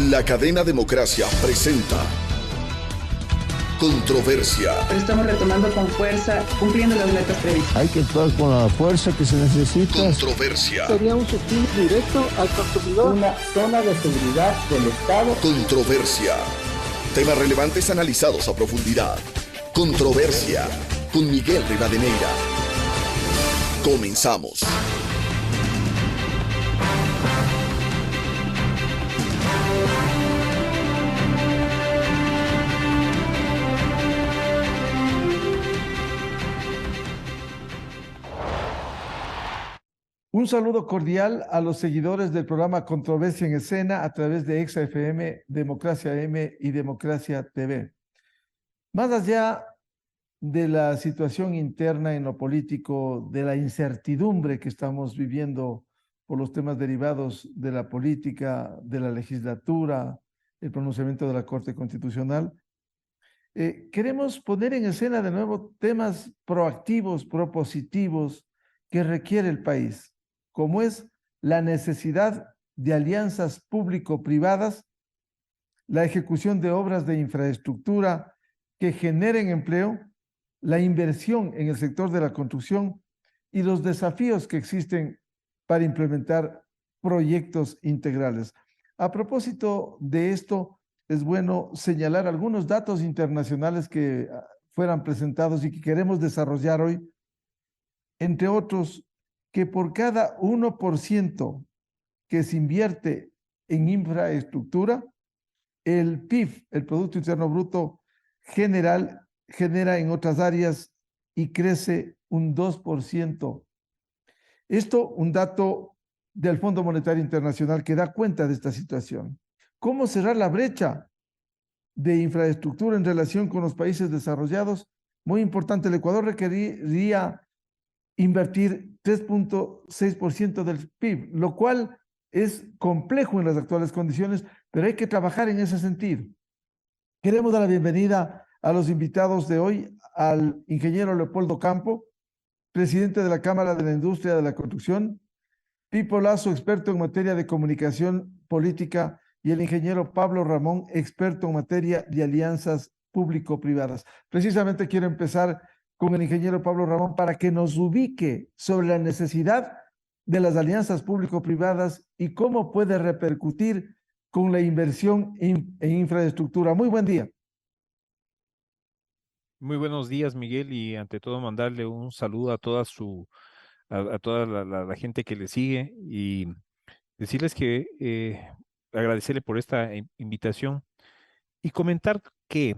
La cadena Democracia presenta Controversia. Pero estamos retomando con fuerza, cumpliendo las metas previstas. Hay que actuar con la fuerza que se necesita. Controversia. Sería un subsidio directo al consumidor. Una zona de seguridad del Estado. Controversia. Temas relevantes analizados a profundidad. Controversia. Con Miguel Rivadeneira. Comenzamos. Un saludo cordial a los seguidores del programa Controversia en Escena a través de Exa FM, Democracia M y Democracia TV. Más allá de la situación interna en lo político, de la incertidumbre que estamos viviendo por los temas derivados de la política, de la legislatura, el pronunciamiento de la Corte Constitucional, queremos poner en escena de nuevo temas proactivos, propositivos que requiere el país, como es la necesidad de alianzas público-privadas, la ejecución de obras de infraestructura que generen empleo, la inversión en el sector de la construcción y los desafíos que existen para implementar proyectos integrales. A propósito de esto, es bueno señalar algunos datos internacionales que fueran presentados y que queremos desarrollar hoy, entre otros, que por cada 1% que se invierte en infraestructura, el PIB, el Producto Interno Bruto general, genera en otras áreas y crece un 2%. Esto, un dato del Fondo Monetario Internacional que da cuenta de esta situación. ¿Cómo cerrar la brecha de infraestructura en relación con los países desarrollados? Muy importante, el Ecuador requeriría invertir 3.6% del PIB, lo cual es complejo en las actuales condiciones, pero hay que trabajar en ese sentido. Queremos dar la bienvenida a los invitados de hoy, al ingeniero Leopoldo Campo, presidente de la Cámara de la Industria de la Construcción, Pipo Lazo, experto en materia de comunicación política, y el ingeniero Pablo Ramón, experto en materia de alianzas público-privadas. Precisamente quiero empezar con el ingeniero Pablo Ramón para que nos ubique sobre la necesidad de las alianzas público-privadas y cómo puede repercutir con la inversión en infraestructura. Muy buen día. Muy buenos días, Miguel, y ante todo mandarle un saludo a toda a toda la gente que le sigue y decirles que agradecerle por esta invitación y comentar que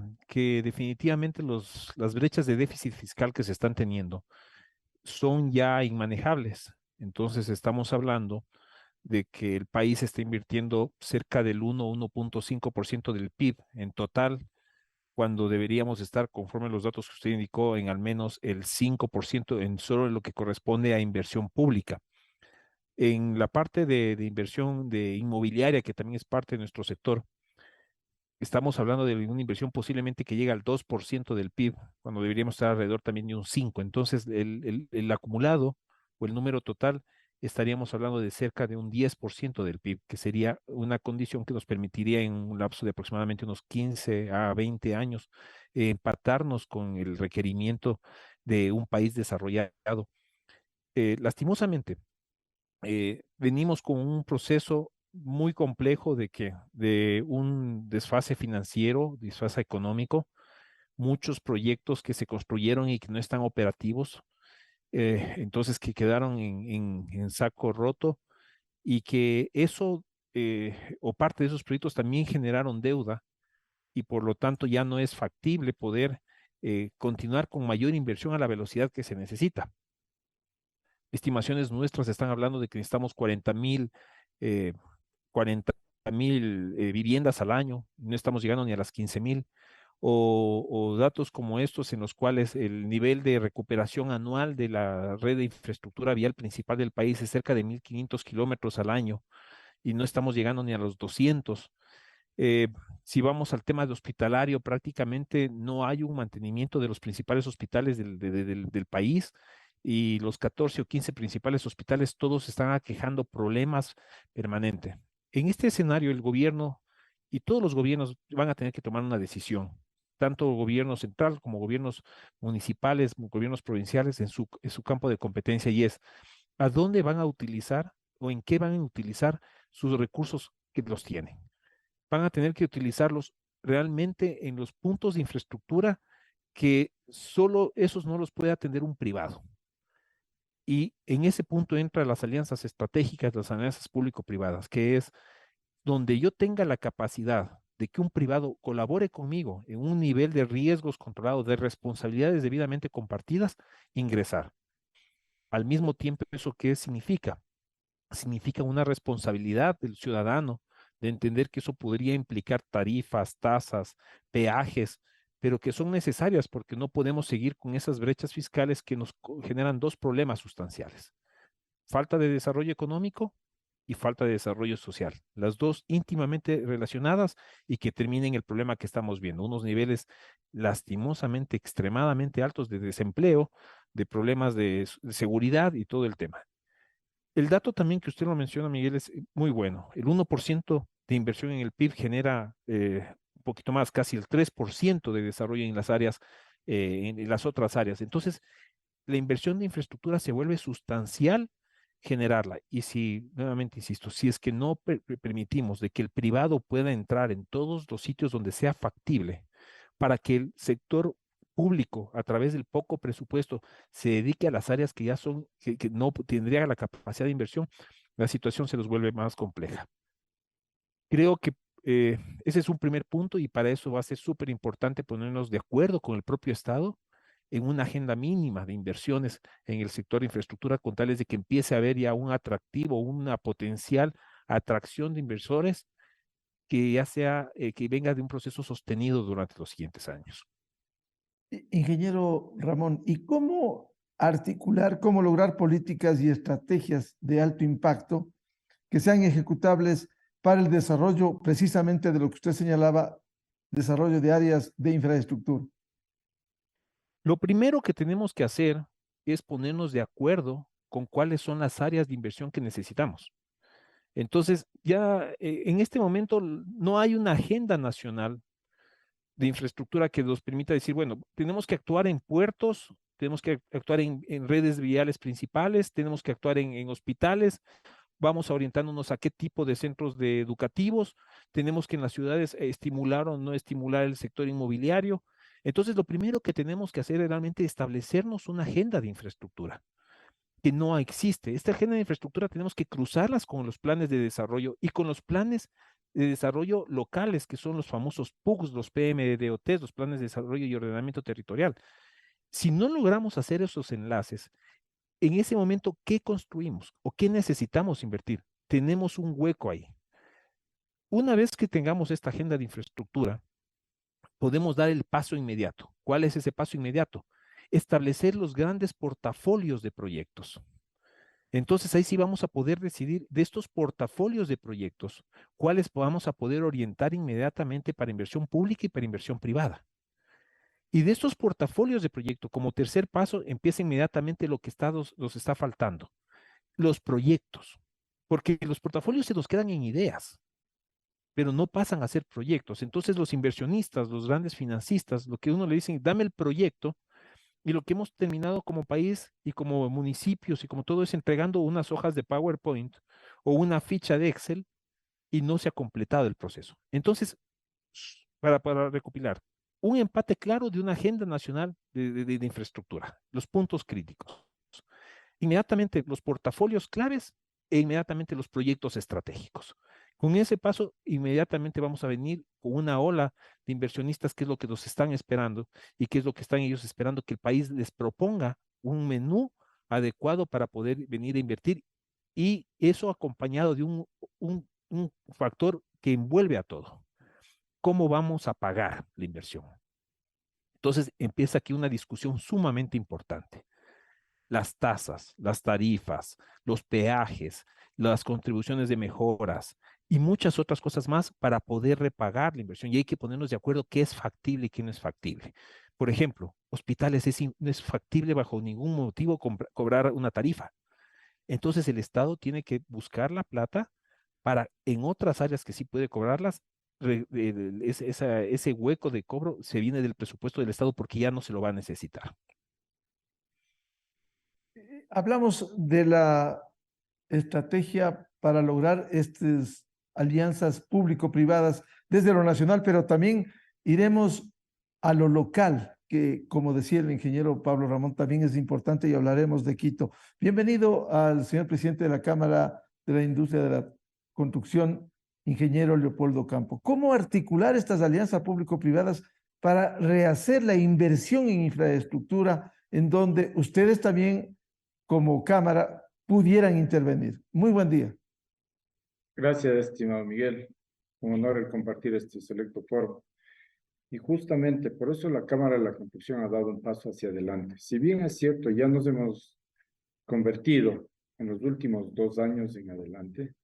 definitivamente las brechas de déficit fiscal que se están teniendo son ya inmanejables. Entonces estamos hablando de que el país está invirtiendo cerca del 1.5% del PIB en total, cuando deberíamos estar, conforme a los datos que usted indicó, en al menos el 5% en solo lo que corresponde a inversión pública. En la parte de inversión de inmobiliaria, que también es parte de nuestro sector, estamos hablando de una inversión posiblemente que llega al 2% del PIB, cuando deberíamos estar alrededor también de un 5%. Entonces, el acumulado o el número total, estaríamos hablando de cerca de un 10% del PIB, que sería una condición que nos permitiría en un lapso de aproximadamente unos 15 a 20 años empatarnos con el requerimiento de un país desarrollado. Lastimosamente, venimos con un proceso muy complejo de un desfase financiero, desfase económico, muchos proyectos que se construyeron y que no están operativos, entonces que quedaron en saco roto y que eso o parte de esos proyectos también generaron deuda y por lo tanto ya no es factible poder continuar con mayor inversión a la velocidad que se necesita. Estimaciones nuestras están hablando de que necesitamos 40,000 viviendas al año, no estamos llegando ni a las 15,000, o datos como estos en los cuales el nivel de recuperación anual de la red de infraestructura vial principal del país es cerca de 1,500 kilómetros al año y no estamos llegando ni a los 200. Eh, si vamos al tema de hospitalario, prácticamente no hay un mantenimiento de los principales hospitales del país y los 14 o 15 principales hospitales todos están aquejando problemas permanentes. En este escenario, el gobierno y todos los gobiernos van a tener que tomar una decisión, tanto gobierno central como gobiernos municipales, gobiernos provinciales en su campo de competencia, y es a dónde van a utilizar o en qué van a utilizar sus recursos que los tienen. Van a tener que utilizarlos realmente en los puntos de infraestructura que solo esos no los puede atender un privado. Y en ese punto entran las alianzas estratégicas, las alianzas público-privadas, que es donde yo tenga la capacidad de que un privado colabore conmigo en un nivel de riesgos controlados, de responsabilidades debidamente compartidas, ingresar. Al mismo tiempo, ¿eso qué significa? Significa una responsabilidad del ciudadano de entender que eso podría implicar tarifas, tasas, peajes, pero que son necesarias porque no podemos seguir con esas brechas fiscales que nos generan dos problemas sustanciales: falta de desarrollo económico y falta de desarrollo social, las dos íntimamente relacionadas y que terminen el problema que estamos viendo, unos niveles lastimosamente extremadamente altos de desempleo, de problemas de seguridad y todo el tema. El dato también que usted lo menciona, Miguel, es muy bueno. El 1% de inversión en el PIB genera un poquito más, casi el 3% de desarrollo en las áreas, en las otras áreas. Entonces, la inversión de infraestructura se vuelve sustancial generarla. Y si, nuevamente insisto, si es que no permitimos de que el privado pueda entrar en todos los sitios donde sea factible, para que el sector público, a través del poco presupuesto, se dedique a las áreas que ya son, que no tendría la capacidad de inversión, la situación se nos vuelve más compleja. Creo que ese es un primer punto, y para eso va a ser súper importante ponernos de acuerdo con el propio Estado en una agenda mínima de inversiones en el sector de infraestructura, con tales de que empiece a haber ya un atractivo, una potencial atracción de inversores que ya sea, que venga de un proceso sostenido durante los siguientes años. Ingeniero Ramón, ¿y cómo articular, cómo lograr políticas y estrategias de alto impacto que sean ejecutables para el desarrollo precisamente de lo que usted señalaba, desarrollo de áreas de infraestructura? Lo primero que tenemos que hacer es ponernos de acuerdo con cuáles son las áreas de inversión que necesitamos. Entonces, ya en este momento no hay una agenda nacional de infraestructura que nos permita decir, bueno, tenemos que actuar en puertos, tenemos que actuar en redes viales principales, tenemos que actuar en hospitales, vamos orientándonos a qué tipo de centros educativos, tenemos que en las ciudades estimular o no estimular el sector inmobiliario. Entonces, lo primero que tenemos que hacer es realmente establecernos una agenda de infraestructura que no existe. Esta agenda de infraestructura tenemos que cruzarlas con los planes de desarrollo y con los planes de desarrollo locales, que son los famosos PUCs, los PMDOTs, los planes de desarrollo y ordenamiento territorial. Si no logramos hacer esos enlaces, en ese momento, ¿qué construimos o qué necesitamos invertir? Tenemos un hueco ahí. Una vez que tengamos esta agenda de infraestructura, podemos dar el paso inmediato. ¿Cuál es ese paso inmediato? Establecer los grandes portafolios de proyectos. Entonces ahí sí vamos a poder decidir de estos portafolios de proyectos, cuáles vamos a poder orientar inmediatamente para inversión pública y para inversión privada. Y de estos portafolios de proyecto, como tercer paso, empieza inmediatamente lo que nos está faltando, los proyectos, porque los portafolios se nos quedan en ideas, pero no pasan a ser proyectos. Entonces los inversionistas, los grandes financistas, lo que uno le dice, dame el proyecto, y lo que hemos terminado como país y como municipios y como todo es entregando unas hojas de PowerPoint o una ficha de Excel, y no se ha completado el proceso. Entonces, para recopilar, un empate claro de una agenda nacional de infraestructura, los puntos críticos, inmediatamente los portafolios claves e inmediatamente los proyectos estratégicos. Con ese paso, inmediatamente vamos a venir con una ola de inversionistas, que es lo que nos están esperando y que es lo que están ellos esperando, que el país les proponga un menú adecuado para poder venir a invertir, y eso acompañado de un factor que envuelve a todo. ¿Cómo vamos a pagar la inversión? Entonces empieza aquí una discusión sumamente importante. Las tasas, las tarifas, los peajes, las contribuciones de mejoras y muchas otras cosas más para poder repagar la inversión. Y hay que ponernos de acuerdo qué es factible y qué no es factible. Por ejemplo, hospitales no es factible bajo ningún motivo cobrar una tarifa. Entonces el Estado tiene que buscar la plata para en otras áreas que sí puede cobrarlas, ese hueco de cobro se viene del presupuesto del Estado porque ya no se lo va a necesitar. Hablamos de la estrategia para lograr estas alianzas público-privadas desde lo nacional, pero también iremos a lo local, que como decía el ingeniero Pablo Ramón, también es importante y hablaremos de Quito. Bienvenido al señor presidente de la Cámara de la Industria de la Construcción, ingeniero Leopoldo Campo. ¿Cómo articular estas alianzas público-privadas para rehacer la inversión en infraestructura en donde ustedes también como Cámara pudieran intervenir? Muy buen día. Gracias, estimado Miguel. Un honor el compartir este selecto foro. Y justamente por eso la Cámara de la Construcción ha dado un paso hacia adelante. Si bien es cierto, ya nos hemos convertido en los últimos 2 años en adelante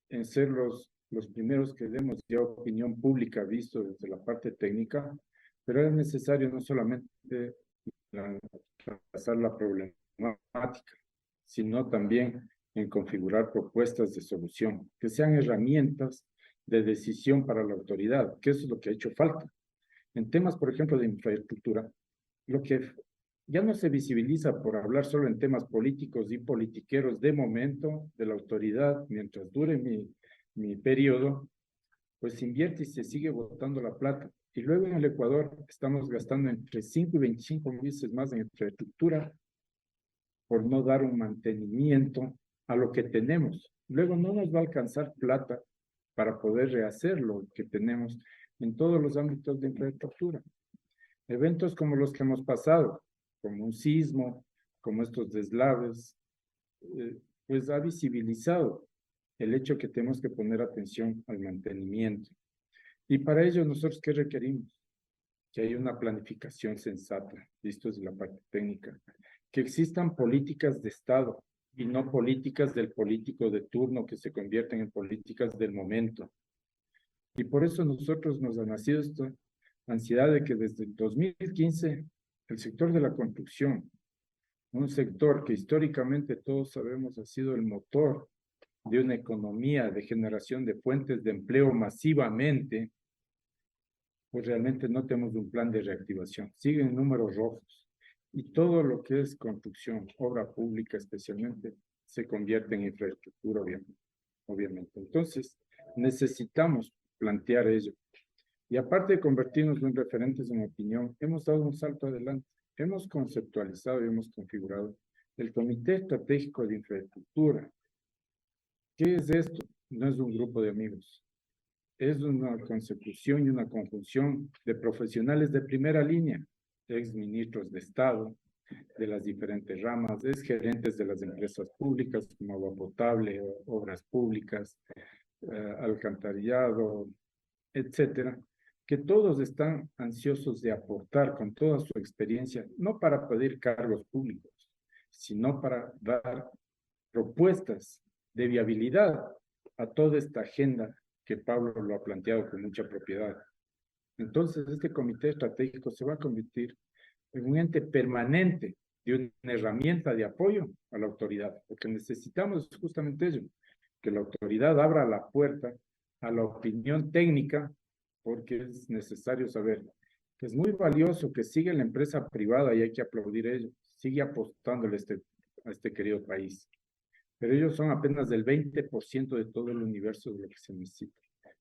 en ser los primeros que demos ya opinión pública visto desde la parte técnica, pero es necesario no solamente trazar la problemática, sino también en configurar propuestas de solución, que sean herramientas de decisión para la autoridad, que eso es lo que ha hecho falta. En temas, por ejemplo, de infraestructura, lo que ya no se visibiliza por hablar solo en temas políticos y politiqueros de momento de la autoridad, mientras dure mi periodo, pues se invierte y se sigue botando la plata. Y luego en el Ecuador estamos gastando entre 5 y 25 veces más en infraestructura por no dar un mantenimiento a lo que tenemos. Luego no nos va a alcanzar plata para poder rehacer lo que tenemos en todos los ámbitos de infraestructura. Eventos como los que hemos pasado, como un sismo, como estos deslaves, pues ha visibilizado el hecho que tenemos que poner atención al mantenimiento. Y para ello, ¿nosotros qué requerimos? Que haya una planificación sensata, esto es la parte técnica, que existan políticas de Estado y no políticas del político de turno que se convierten en políticas del momento. Y por eso nosotros nos ha nacido esta ansiedad de que desde el 2015 el sector de la construcción, un sector que históricamente todos sabemos ha sido el motor de una economía de generación de fuentes de empleo masivamente, pues realmente no tenemos un plan de reactivación. Siguen números rojos. Y todo lo que es construcción, obra pública especialmente, se convierte en infraestructura, obviamente. Entonces, necesitamos plantear ello. Y aparte de convertirnos en referentes en opinión, hemos dado un salto adelante. Hemos conceptualizado y hemos configurado el Comité Estratégico de Infraestructura. ¿Qué es esto? No es un grupo de amigos. Es una consecución y una conjunción de profesionales de primera línea, exministros de Estado, de las diferentes ramas, exgerentes de las empresas públicas como agua potable, obras públicas, alcantarillado, etcétera, que todos están ansiosos de aportar con toda su experiencia, no para pedir cargos públicos, sino para dar propuestas de viabilidad a toda esta agenda que Pablo lo ha planteado con mucha propiedad. Entonces, este comité estratégico se va a convertir en un ente permanente de una herramienta de apoyo a la autoridad. Lo que necesitamos es justamente ello, que la autoridad abra la puerta a la opinión técnica, porque es necesario saber que es muy valioso que siga la empresa privada y hay que aplaudir ello, sigue apostándole a este querido país. Pero ellos son apenas del 20% de todo el universo de lo que se necesita.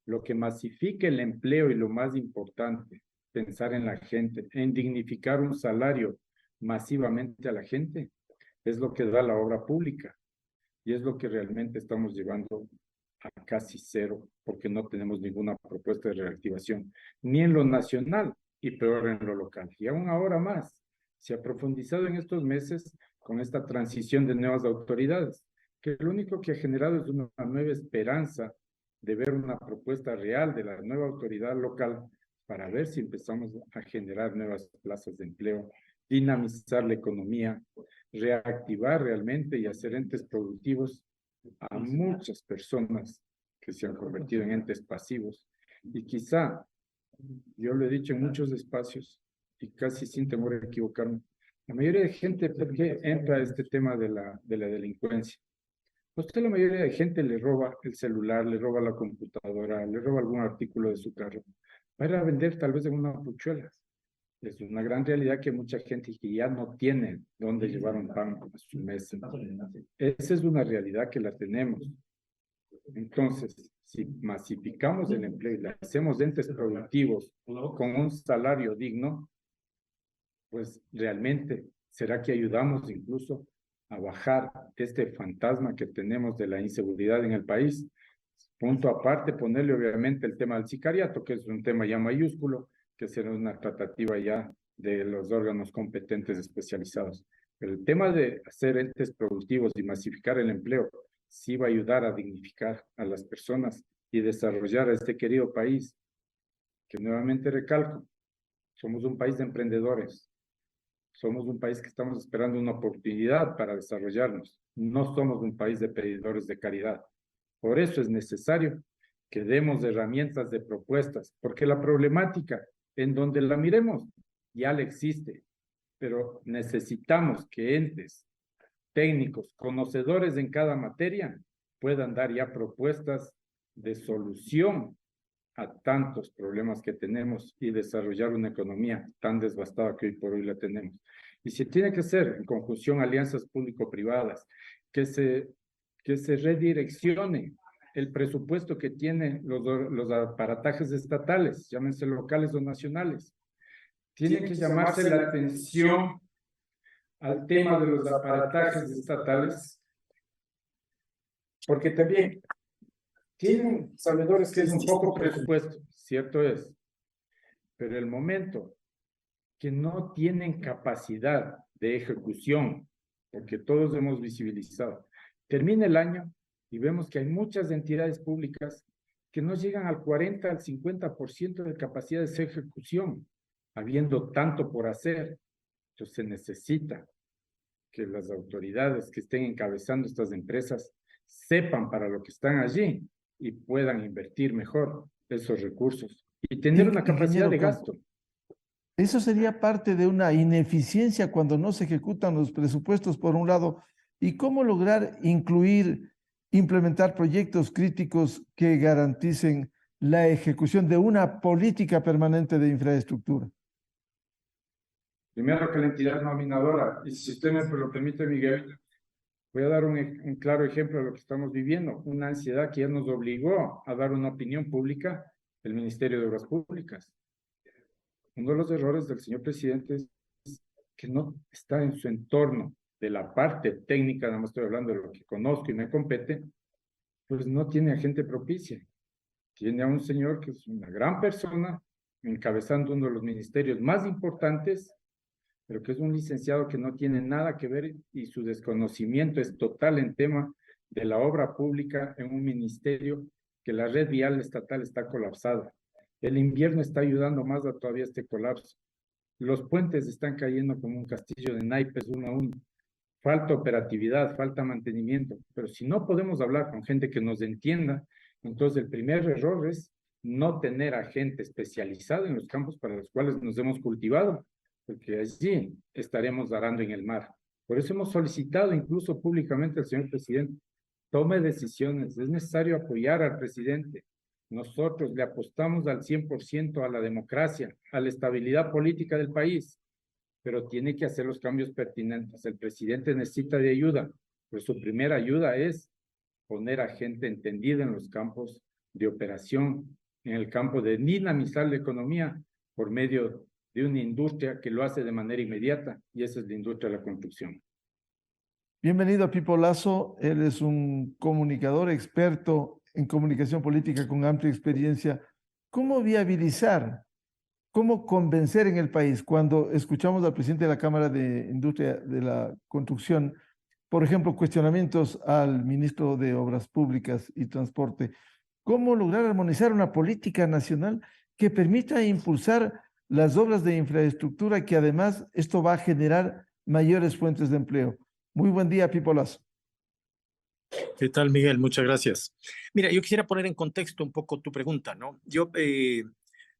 Lo que masifica el empleo y lo más importante, pensar en la gente, en dignificar un salario masivamente a la gente, es lo que da la obra pública. Y es lo que realmente estamos llevando a casi cero, porque no tenemos ninguna propuesta de reactivación, ni en lo nacional y peor en lo local. Y aún ahora más, se ha profundizado en estos meses con esta transición de nuevas autoridades, que lo único que ha generado es una nueva esperanza de ver una propuesta real de la nueva autoridad local para ver si empezamos a generar nuevas plazas de empleo, dinamizar la economía, reactivar realmente y hacer entes productivos a muchas personas que se han convertido en entes pasivos. Y quizá, yo lo he dicho en muchos espacios y casi sin temor a equivocarme, la mayoría de gente, ¿por qué entra a este tema de la delincuencia? Usted, la mayoría de gente le roba el celular, le roba la computadora, le roba algún artículo de su carro. Va a ir a vender tal vez en una puchuela. Es una gran realidad que mucha gente que ya no tiene dónde llevar un pan a su mesa. Esa es una realidad que la tenemos. Entonces, si masificamos el empleo y le hacemos entes productivos con un salario digno, pues realmente será que ayudamos incluso a bajar este fantasma que tenemos de la inseguridad en el país. Punto aparte, ponerle obviamente el tema del sicariato, que es un tema ya mayúsculo, que será una tratativa ya de los órganos competentes especializados. Pero el tema de hacer entes productivos y masificar el empleo sí va a ayudar a dignificar a las personas y desarrollar a este querido país, que nuevamente recalco, somos un país de emprendedores. Somos un país que estamos esperando una oportunidad para desarrollarnos. No somos un país de pedidores de caridad. Por eso es necesario que demos herramientas de propuestas, porque la problemática en donde la miremos ya la existe, pero necesitamos que entes técnicos, conocedores en cada materia, puedan dar ya propuestas de solución a tantos problemas que tenemos y desarrollar una economía tan devastada que hoy por hoy la tenemos. Y si tiene que ser en conjunción alianzas público-privadas, que se redireccione el presupuesto que tienen los aparatajes estatales, llámense locales o nacionales. Tiene que llamarse la atención al tema de los aparatajes estatales, porque también tienen sabedores que es un poco presupuesto, cierto es, pero el momento que no tienen capacidad de ejecución, porque todos hemos visibilizado, termina el año y vemos que hay muchas entidades públicas que no llegan al 40, al 50% de capacidad de ejecución, habiendo tanto por hacer. Entonces se necesita que las autoridades que estén encabezando estas empresas sepan para lo que están allí y puedan invertir mejor esos recursos y tener una capacidad de gasto. Eso sería parte de una ineficiencia cuando no se ejecutan los presupuestos, por un lado, y cómo lograr implementar proyectos críticos que garanticen la ejecución de una política permanente de infraestructura. Primero que la entidad nominadora, y si usted me lo permite, Miguel, voy a dar un claro ejemplo de lo que estamos viviendo, una ansiedad que ya nos obligó a dar una opinión pública del Ministerio de Obras Públicas. Uno de los errores del señor presidente es que no está en su entorno de la parte técnica, nada más estoy hablando de lo que conozco y me compete, pues no tiene agente propicia. Tiene a un señor que es una gran persona, encabezando uno de los ministerios más importantes, pero que es un licenciado que no tiene nada que ver y su desconocimiento es total en tema de la obra pública en un ministerio que la red vial estatal está colapsada. El invierno está ayudando más a todavía este colapso. Los puentes están cayendo como un castillo de naipes uno a uno. Falta operatividad, falta mantenimiento, pero si no podemos hablar con gente que nos entienda, entonces el primer error es no tener a gente especializada en los campos para los cuales nos hemos cultivado, porque allí estaremos arando en el mar. Por eso hemos solicitado incluso públicamente al señor presidente, tome decisiones, es necesario apoyar al presidente. Nosotros le apostamos al 100% a la democracia, a la estabilidad política del país, pero tiene que hacer los cambios pertinentes. El presidente necesita de ayuda, pero su primera ayuda es poner a gente entendida en los campos de operación, en el campo de dinamizar la economía por medio de una industria que lo hace de manera inmediata, y esa es la industria de la construcción. Bienvenido a Pipo Lazo. Él es un comunicador experto en comunicación política con amplia experiencia. ¿Cómo viabilizar, cómo convencer en el país cuando escuchamos al presidente de la Cámara de Industria de la Construcción, por ejemplo, cuestionamientos al ministro de Obras Públicas y Transporte? ¿Cómo lograr armonizar una política nacional que permita impulsar las obras de infraestructura, que además esto va a generar mayores fuentes de empleo? Muy buen día, Pipo Lazo. ¿Qué tal, Miguel? Muchas gracias. Mira, yo quisiera poner en contexto un poco tu pregunta, ¿no?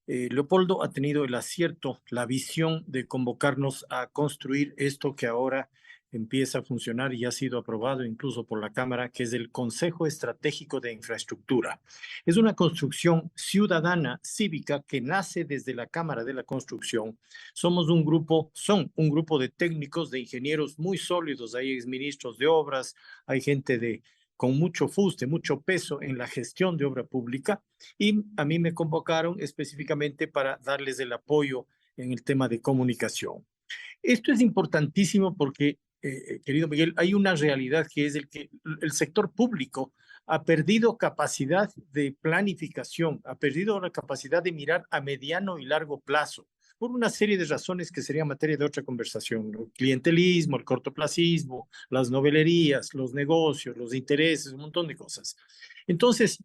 Leopoldo ha tenido el acierto, la visión de convocarnos a construir esto que ahora empieza a funcionar y ha sido aprobado incluso por la Cámara, que es el Consejo Estratégico de Infraestructura. Es una construcción ciudadana, cívica, que nace desde la Cámara de la Construcción. Son un grupo de técnicos, de ingenieros muy sólidos, hay exministros de obras, hay gente con mucho fuste, mucho peso en la gestión de obra pública, y a mí me convocaron específicamente para darles el apoyo en el tema de comunicación. Esto es importantísimo porque, querido Miguel, hay una realidad que es que el sector público ha perdido capacidad de planificación, ha perdido la capacidad de mirar a mediano y largo plazo, por una serie de razones que sería materia de otra conversación: el clientelismo, el cortoplacismo, las novelerías, los negocios, los intereses, un montón de cosas. Entonces,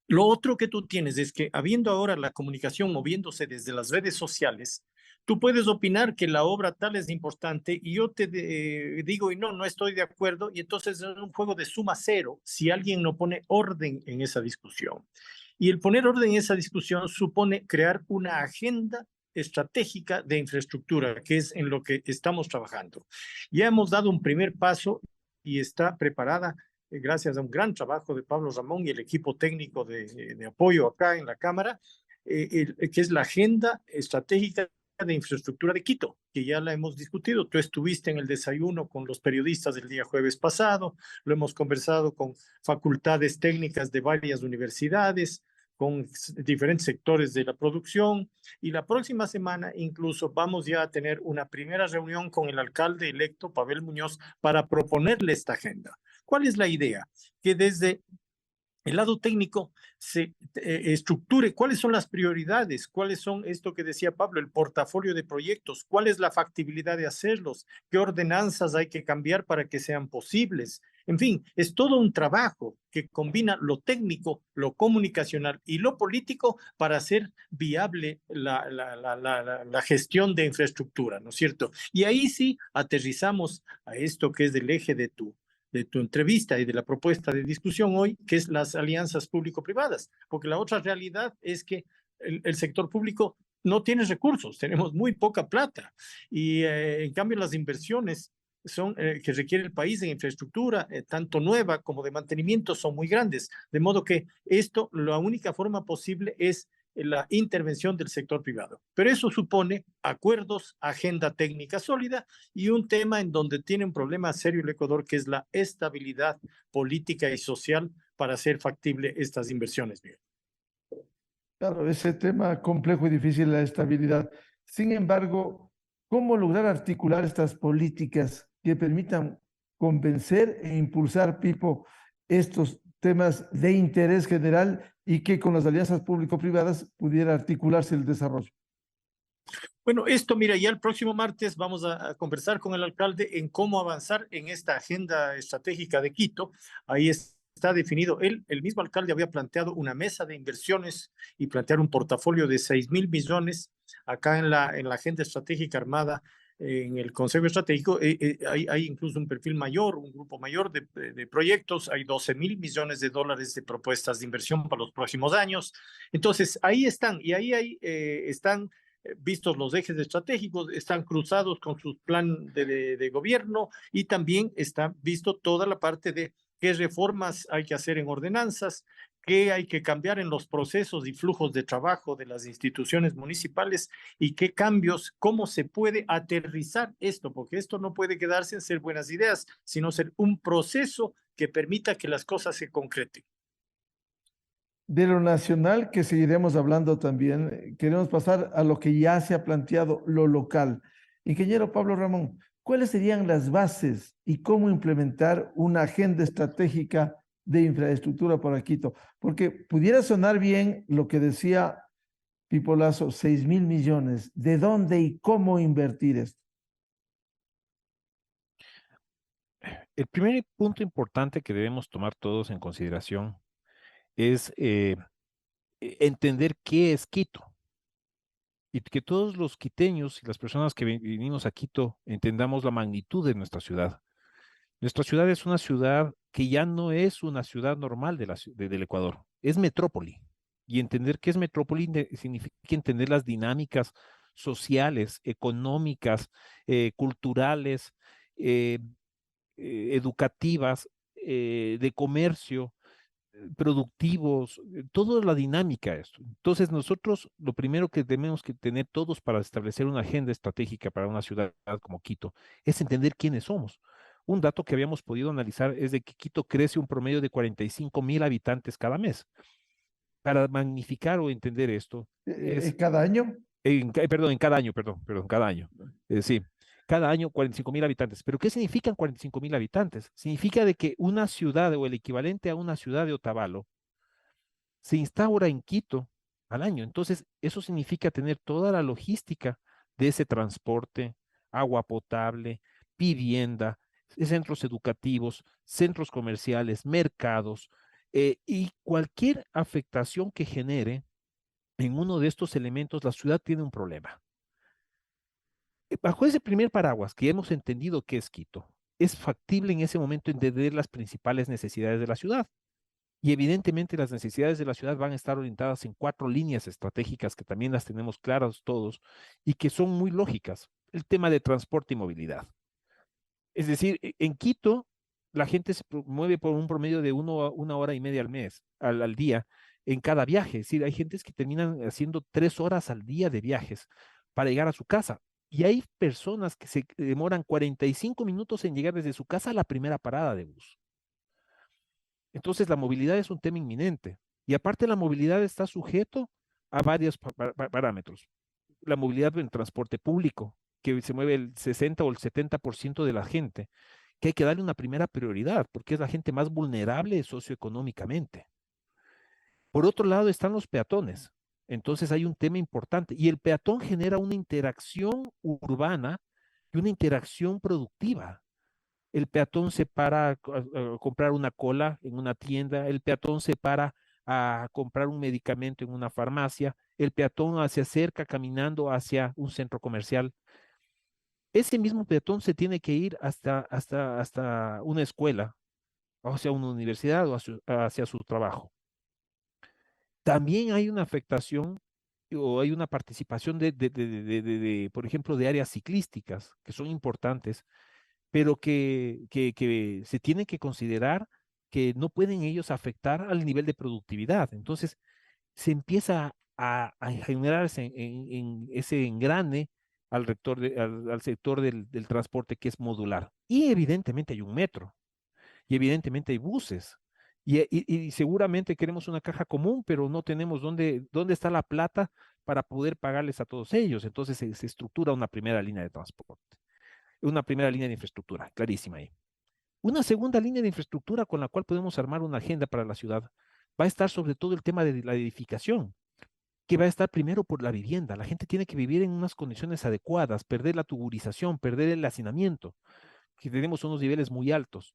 lo otro que tú tienes es que, habiendo ahora la comunicación moviéndose desde las redes sociales, tú puedes opinar que la obra tal es importante y yo te digo, y no estoy de acuerdo, y entonces es un juego de suma cero si alguien no pone orden en esa discusión. Y el poner orden en esa discusión supone crear una agenda estratégica de infraestructura, que es en lo que estamos trabajando. Ya hemos dado un primer paso y está preparada, gracias a un gran trabajo de Pablo Ramón y el equipo técnico de apoyo acá en la Cámara, que es la Agenda Estratégica de Infraestructura de Quito, que ya la hemos discutido. Tú estuviste en el desayuno con los periodistas del día jueves pasado, lo hemos conversado con facultades técnicas de varias universidades, con diferentes sectores de la producción, y la próxima semana incluso vamos ya a tener una primera reunión con el alcalde electo, Pavel Muñoz, para proponerle esta agenda. ¿Cuál es la idea? Que desde el lado técnico se estructure cuáles son las prioridades, cuáles son, esto que decía Pablo, el portafolio de proyectos, cuál es la factibilidad de hacerlos, qué ordenanzas hay que cambiar para que sean posibles. En fin, es todo un trabajo que combina lo técnico, lo comunicacional y lo político para hacer viable la gestión de infraestructura, ¿no es cierto? Y ahí sí aterrizamos a esto que es del eje de tu entrevista y de la propuesta de discusión hoy, que es las alianzas público-privadas, porque la otra realidad es que el sector público no tiene recursos, tenemos muy poca plata, y en cambio las inversiones que requiere el país en infraestructura, tanto nueva como de mantenimiento, son muy grandes, de modo que la única forma posible es la intervención del sector privado. Pero eso supone acuerdos, agenda técnica sólida y un tema en donde tiene un problema serio el Ecuador, que es la estabilidad política y social para hacer factible estas inversiones. Bien. Claro, ese tema complejo y difícil, la estabilidad. Sin embargo, ¿cómo lograr articular estas políticas que permitan convencer e impulsar, Pipo, estos temas de interés general y que con las alianzas público-privadas pudiera articularse el desarrollo? Bueno, mira, ya el próximo martes vamos a conversar con el alcalde en cómo avanzar en esta agenda estratégica de Quito. Ahí está definido. El mismo alcalde había planteado una mesa de inversiones y plantear un portafolio de 6.000 millones acá en la agenda estratégica armada en el Consejo Estratégico. Hay incluso un perfil mayor, un grupo mayor de proyectos. Hay 12.000 millones de dólares de propuestas de inversión para los próximos años. Entonces, ahí están, y ahí están vistos los ejes estratégicos, están cruzados con su plan de gobierno, y también está visto toda la parte de qué reformas hay que hacer en ordenanzas, qué hay que cambiar en los procesos y flujos de trabajo de las instituciones municipales, y qué cambios, cómo se puede aterrizar esto, porque esto no puede quedarse en ser buenas ideas, sino ser un proceso que permita que las cosas se concreten. De lo nacional, que seguiremos hablando también, queremos pasar a lo que ya se ha planteado, lo local. Ingeniero Pablo Ramón, ¿cuáles serían las bases y cómo implementar una agenda estratégica de infraestructura para Quito? Porque pudiera sonar bien lo que decía Pipo Lazo, 6.000 millones. ¿De dónde y cómo invertir esto? El primer punto importante que debemos tomar todos en consideración es entender qué es Quito, y que todos los quiteños y las personas que vinimos a Quito entendamos la magnitud de nuestra ciudad. Nuestra ciudad es una ciudad que ya no es una ciudad normal del Ecuador, es metrópoli. Y entender qué es metrópoli significa entender las dinámicas sociales, económicas, culturales eh, educativas, de comercio, productivos, toda la dinámica de esto. Entonces, nosotros lo primero que tenemos que tener todos para establecer una agenda estratégica para una ciudad como Quito es entender quiénes somos. Un dato que habíamos podido analizar es de que Quito crece un promedio de 45.000 habitantes cada mes. Para magnificar o entender esto, es ¿Cada año? perdón, en cada año, perdón, cada año. Sí, cada año 45.000 habitantes. ¿Pero qué significan 45.000 habitantes? Significa de que una ciudad o el equivalente a una ciudad de Otavalo se instaura en Quito al año. Entonces, eso significa tener toda la logística de ese transporte, agua potable, vivienda, centros educativos, centros comerciales, mercados, y cualquier afectación que genere en uno de estos elementos, la ciudad tiene un problema. Bajo ese primer paraguas que hemos entendido que es Quito, es factible en ese momento entender las principales necesidades de la ciudad. Y evidentemente las necesidades de la ciudad van a estar orientadas en 4 líneas estratégicas que también las tenemos claras todos y que son muy lógicas. El tema de transporte y movilidad. Es decir, en Quito la gente se mueve por un promedio de 1 hora y media al mes, al día, en cada viaje. Es decir, hay gentes que terminan haciendo 3 horas al día de viajes para llegar a su casa. Y hay personas que se demoran 45 minutos en llegar desde su casa a la primera parada de bus. Entonces, la movilidad es un tema inminente. Y aparte, la movilidad está sujeto a varios parámetros. La movilidad en transporte público, que se mueve el 60 o el 70% de la gente, que hay que darle una primera prioridad, porque es la gente más vulnerable socioeconómicamente. Por otro lado, están los peatones. Entonces, hay un tema importante. Y el peatón genera una interacción urbana y una interacción productiva. El peatón se para a comprar una cola en una tienda, el peatón se para a comprar un medicamento en una farmacia, el peatón se acerca caminando hacia un centro comercial. Ese mismo peatón se tiene que ir hasta una escuela, o hacia una universidad o hacia su trabajo. También hay una afectación o hay una participación por ejemplo, de áreas ciclísticas que son importantes, pero que se tiene que considerar que no pueden ellos afectar al nivel de productividad. Entonces, se empieza a generarse en ese engrane al sector del transporte que es modular. Y evidentemente hay un metro, y evidentemente hay buses. Y seguramente queremos una caja común, pero no tenemos dónde está la plata para poder pagarles a todos ellos. Entonces se estructura una primera línea de transporte, una primera línea de infraestructura, clarísima ahí. Una segunda línea de infraestructura con la cual podemos armar una agenda para la ciudad va a estar sobre todo el tema de la edificación, que va a estar primero por la vivienda. La gente tiene que vivir en unas condiciones adecuadas, perder la tuburización, perder el hacinamiento, que tenemos unos niveles muy altos,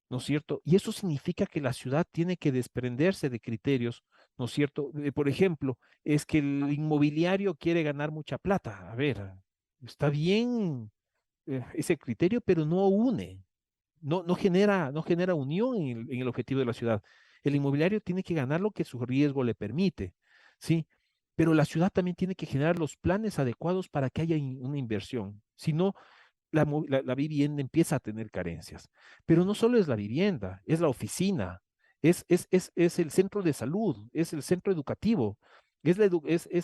¿no es cierto? Y eso significa que la ciudad tiene que desprenderse de criterios, ¿no es cierto? Por ejemplo, es que el inmobiliario quiere ganar mucha plata. A ver, está bien ese criterio, pero no une, no genera unión en el objetivo de la ciudad. El inmobiliario tiene que ganar lo que su riesgo le permite, ¿sí? Pero la ciudad también tiene que generar los planes adecuados para que haya una inversión. Si no, la vivienda empieza a tener carencias. Pero no solo es la vivienda, es la oficina, es el centro de salud, es el centro educativo, es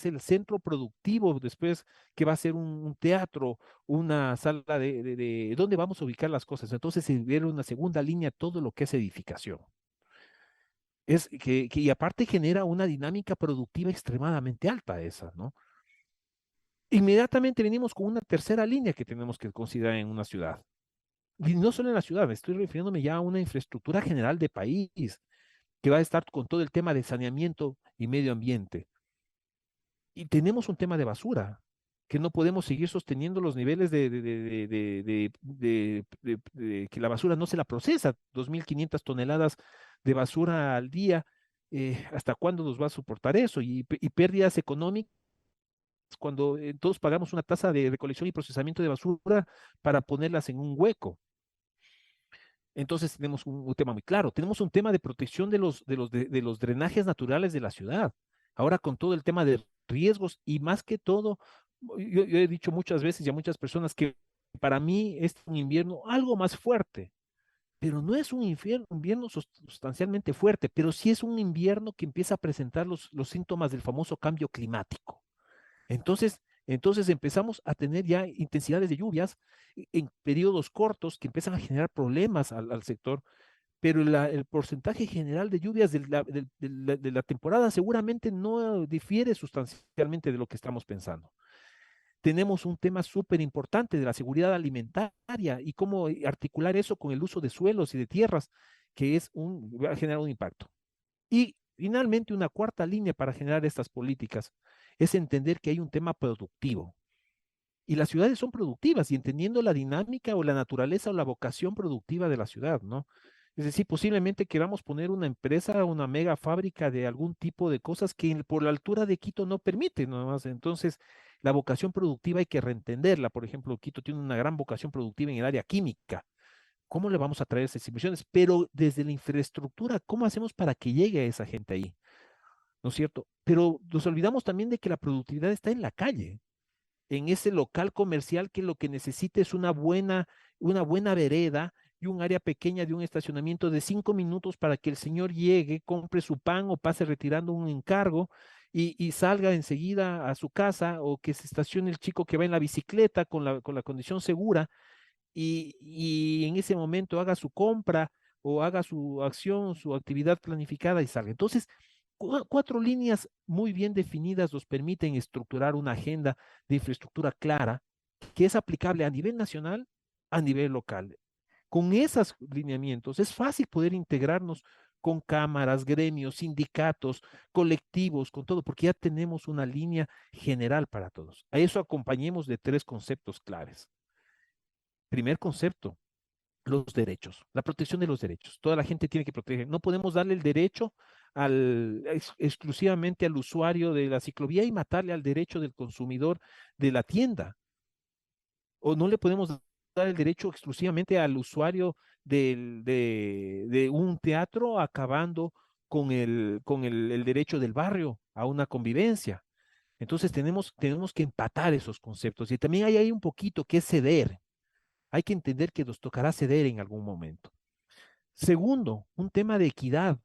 el centro productivo después que va a ser un teatro, una sala de dónde vamos a ubicar las cosas. Entonces se viene una segunda línea todo lo que es edificación. Y aparte genera una dinámica productiva extremadamente alta esa, ¿no? Inmediatamente venimos con una tercera línea que tenemos que considerar en una ciudad. Y no solo en la ciudad, estoy refiriéndome ya a una infraestructura general de país que va a estar con todo el tema de saneamiento y medio ambiente. Y tenemos un tema de basura, que no podemos seguir sosteniendo los niveles de que la basura no se la procesa, 2.500 toneladas de basura al día. ¿Hasta cuándo nos va a soportar eso? Y pérdidas económicas cuando todos pagamos una tasa de recolección y procesamiento de basura para ponerlas en un hueco. Entonces tenemos un tema muy claro. Tenemos un tema de protección de los drenajes naturales de la ciudad. Ahora con todo el tema de riesgos y más que todo, yo he dicho muchas veces y a muchas personas que para mí es un invierno algo más fuerte, pero no es un invierno sustancialmente fuerte, pero sí es un invierno que empieza a presentar los síntomas del famoso cambio climático. Entonces empezamos a tener ya intensidades de lluvias en periodos cortos que empiezan a generar problemas al sector, pero el porcentaje general de lluvias de la temporada seguramente no difiere sustancialmente de lo que estamos pensando. Tenemos un tema súper importante de la seguridad alimentaria y cómo articular eso con el uso de suelos y de tierras, que va a generar un impacto. Y finalmente, una cuarta línea para generar estas políticas es entender que hay un tema productivo. Y las ciudades son productivas y entendiendo la dinámica o la naturaleza o la vocación productiva de la ciudad, ¿no? Es decir, posiblemente queramos poner una empresa, una mega fábrica de algún tipo de cosas que por la altura de Quito no permite, nada más. Entonces, la vocación productiva hay que reentenderla. Por ejemplo, Quito tiene una gran vocación productiva en el área química. ¿Cómo le vamos a traer esas inversiones? Pero desde la infraestructura, ¿cómo hacemos para que llegue a esa gente ahí? ¿No es cierto? Pero nos olvidamos también de que la productividad está en la calle, en ese local comercial que lo que necesita es una buena vereda y un área pequeña de un estacionamiento de 5 minutos para que el señor llegue, compre su pan o pase retirando un encargo y salga enseguida a su casa, o que se estacione el chico que va en la bicicleta con la condición segura y en ese momento haga su compra o haga su acción, su actividad planificada y salga. Entonces, cuatro líneas muy bien definidas nos permiten estructurar una agenda de infraestructura clara que es aplicable a nivel nacional, a nivel local. Con esos lineamientos es fácil poder integrarnos con cámaras, gremios, sindicatos, colectivos, con todo, porque ya tenemos una línea general para todos. A eso acompañemos de 3 conceptos claves. Primer concepto, los derechos, la protección de los derechos. Toda la gente tiene que proteger. No podemos darle el derecho exclusivamente al usuario de la ciclovía y matarle al derecho del consumidor de la tienda. O no le podemos dar el derecho exclusivamente al usuario de un teatro, acabando con el derecho del barrio a una convivencia. Entonces tenemos que empatar esos conceptos. Y también hay ahí un poquito que es ceder. Hay que entender que nos tocará ceder en algún momento. Segundo, un tema de equidad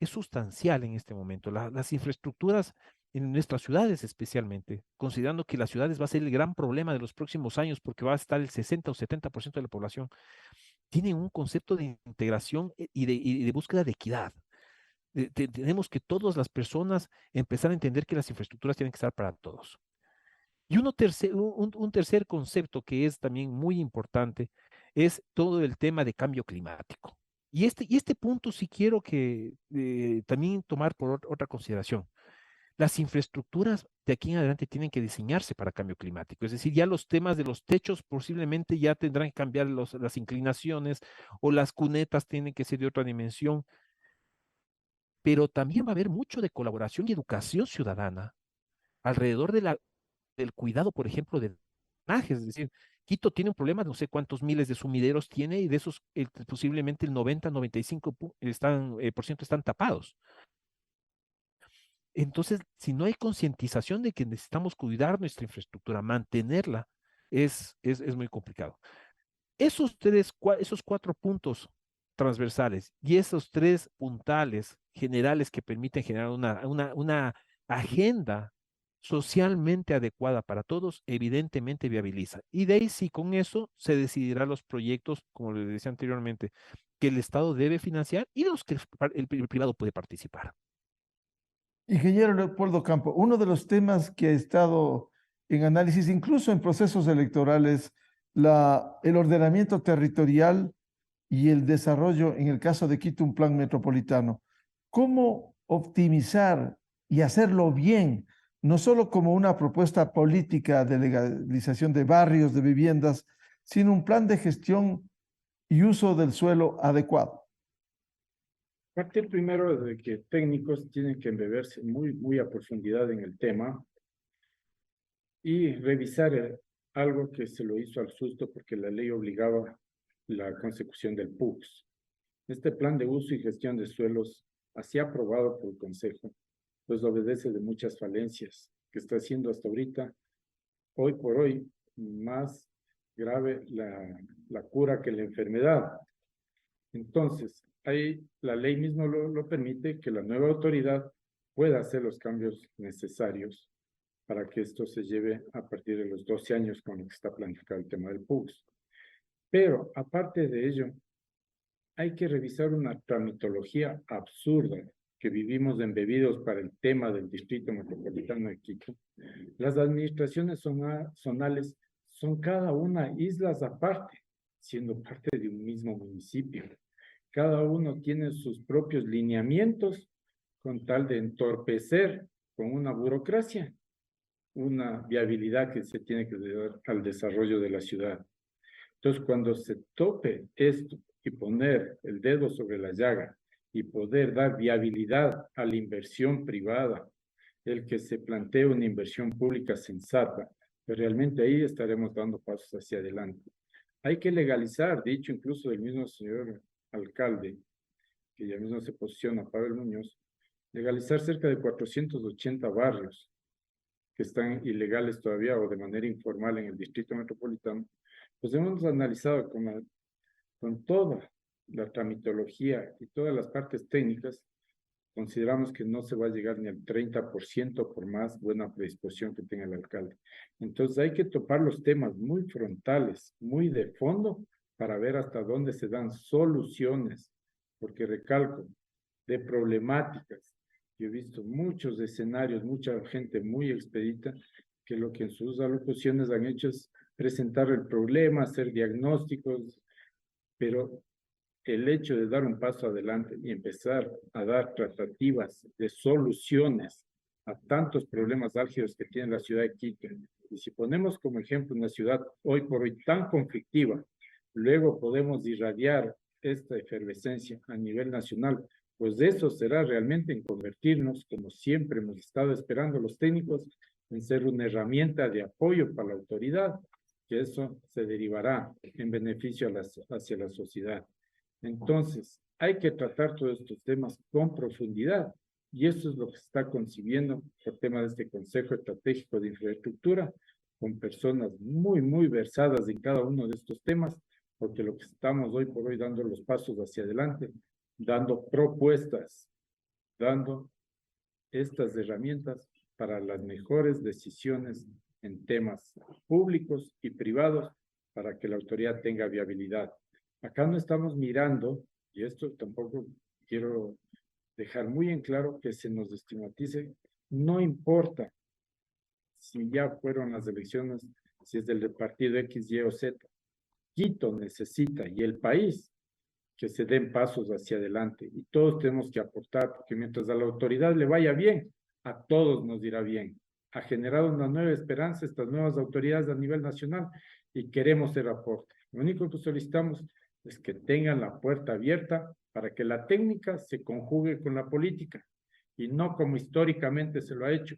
es sustancial en este momento. Las infraestructuras en nuestras ciudades especialmente, considerando que las ciudades va a ser el gran problema de los próximos años porque va a estar el 60 o 70% de la población, tienen un concepto de integración y de búsqueda de equidad. Tenemos que todas las personas empezar a entender que las infraestructuras tienen que estar para todos. Y un tercer concepto que es también muy importante es todo el tema de cambio climático. Y este punto sí quiero que también tomar por otra consideración. Las infraestructuras de aquí en adelante tienen que diseñarse para cambio climático. Es decir, ya los temas de los techos posiblemente ya tendrán que cambiar las inclinaciones, o las cunetas tienen que ser de otra dimensión, pero también va a haber mucho de colaboración y educación ciudadana alrededor del cuidado, por ejemplo, de drenajes. Es decir, Quito tiene un problema, no sé cuántos miles de sumideros tiene, y de esos posiblemente el 90-95% están tapados. Entonces, si no hay concientización de que necesitamos cuidar nuestra infraestructura, mantenerla, es muy complicado. Esos 4 puntos transversales y esos 3 puntales generales que permiten generar una agenda socialmente adecuada para todos, evidentemente viabiliza. Y de ahí sí, con eso se decidirán los proyectos, como les decía anteriormente, que el Estado debe financiar y los que el privado puede participar. Ingeniero Leopoldo Campo, uno de los temas que ha estado en análisis, incluso en procesos electorales, el ordenamiento territorial y el desarrollo, en el caso de Quito, un plan metropolitano. ¿Cómo optimizar y hacerlo bien, no solo como una propuesta política de legalización de barrios, de viviendas, sino un plan de gestión y uso del suelo adecuado? Partir primero de que técnicos tienen que embeberse muy a profundidad en el tema y revisar algo que se lo hizo al susto porque la ley obligaba la consecución del PUCS. Este plan de uso y gestión de suelos, así aprobado por el Consejo, pues obedece de muchas falencias que está haciendo hasta ahorita, hoy por hoy, más grave la cura que la enfermedad. Entonces, ahí la ley mismo lo permite, que la nueva autoridad pueda hacer los cambios necesarios para que esto se lleve a partir de los 12 años con lo que está planificado el tema del PUX. Pero, aparte de ello, hay que revisar una tramitología absurda que vivimos embebidos para el tema del Distrito Metropolitano de Quito. Las administraciones zonales son cada una islas aparte, siendo parte de un mismo municipio. Cada uno tiene sus propios lineamientos con tal de entorpecer con una burocracia una viabilidad que se tiene que dar al desarrollo de la ciudad. Entonces, cuando se tope esto y poner el dedo sobre la llaga y poder dar viabilidad a la inversión privada, el que se plantee una inversión pública sensata, pues realmente ahí estaremos dando pasos hacia adelante. Hay que legalizar, dicho incluso del mismo señor alcalde, que ya mismo se posiciona, Pavel Muñoz, legalizar cerca de 480 barrios que están ilegales todavía o de manera informal en el Distrito Metropolitano. Pues hemos analizado con toda la tramitología y todas las partes técnicas, consideramos que no se va a llegar ni al 30% por más buena predisposición que tenga el alcalde. Entonces hay que topar los temas muy frontales, muy de fondo, para ver hasta dónde se dan soluciones, porque recalco, de problemáticas. Yo he visto muchos escenarios, mucha gente muy expedita, que lo que en sus alocuciones han hecho es presentar el problema, hacer diagnósticos, pero el hecho de dar un paso adelante y empezar a dar tratativas de soluciones a tantos problemas álgidos que tiene la ciudad de Quito, y si ponemos como ejemplo una ciudad hoy por hoy tan conflictiva, luego podemos irradiar esta efervescencia a nivel nacional, pues eso será realmente en convertirnos, como siempre hemos estado esperando los técnicos, en ser una herramienta de apoyo para la autoridad, que eso se derivará en beneficio hacia la sociedad. Entonces, hay que tratar todos estos temas con profundidad, y eso es lo que se está concibiendo por tema de este Consejo Estratégico de Infraestructura, con personas muy, muy versadas en cada uno de estos temas, porque lo que estamos hoy por hoy dando los pasos hacia adelante, dando propuestas, dando estas herramientas para las mejores decisiones en temas públicos y privados para que la autoridad tenga viabilidad. Acá no estamos mirando, y esto tampoco quiero dejar muy en claro, que se nos estigmatice, no importa si ya fueron las elecciones, si es del partido X, Y o Z. Quito necesita, y el país, que se den pasos hacia adelante, y todos tenemos que aportar, porque mientras a la autoridad le vaya bien, a todos nos irá bien. Ha generado una nueva esperanza estas nuevas autoridades a nivel nacional, y queremos ser aporte. Lo único que solicitamos es que tengan la puerta abierta para que la técnica se conjugue con la política, y no como históricamente se lo ha hecho,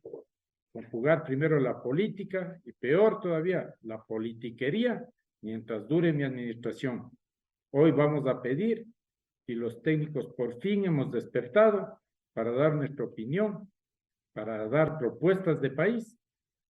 conjugar primero la política, y peor todavía, la politiquería, mientras dure mi administración. Hoy vamos a pedir, y los técnicos por fin hemos despertado para dar nuestra opinión, para dar propuestas de país,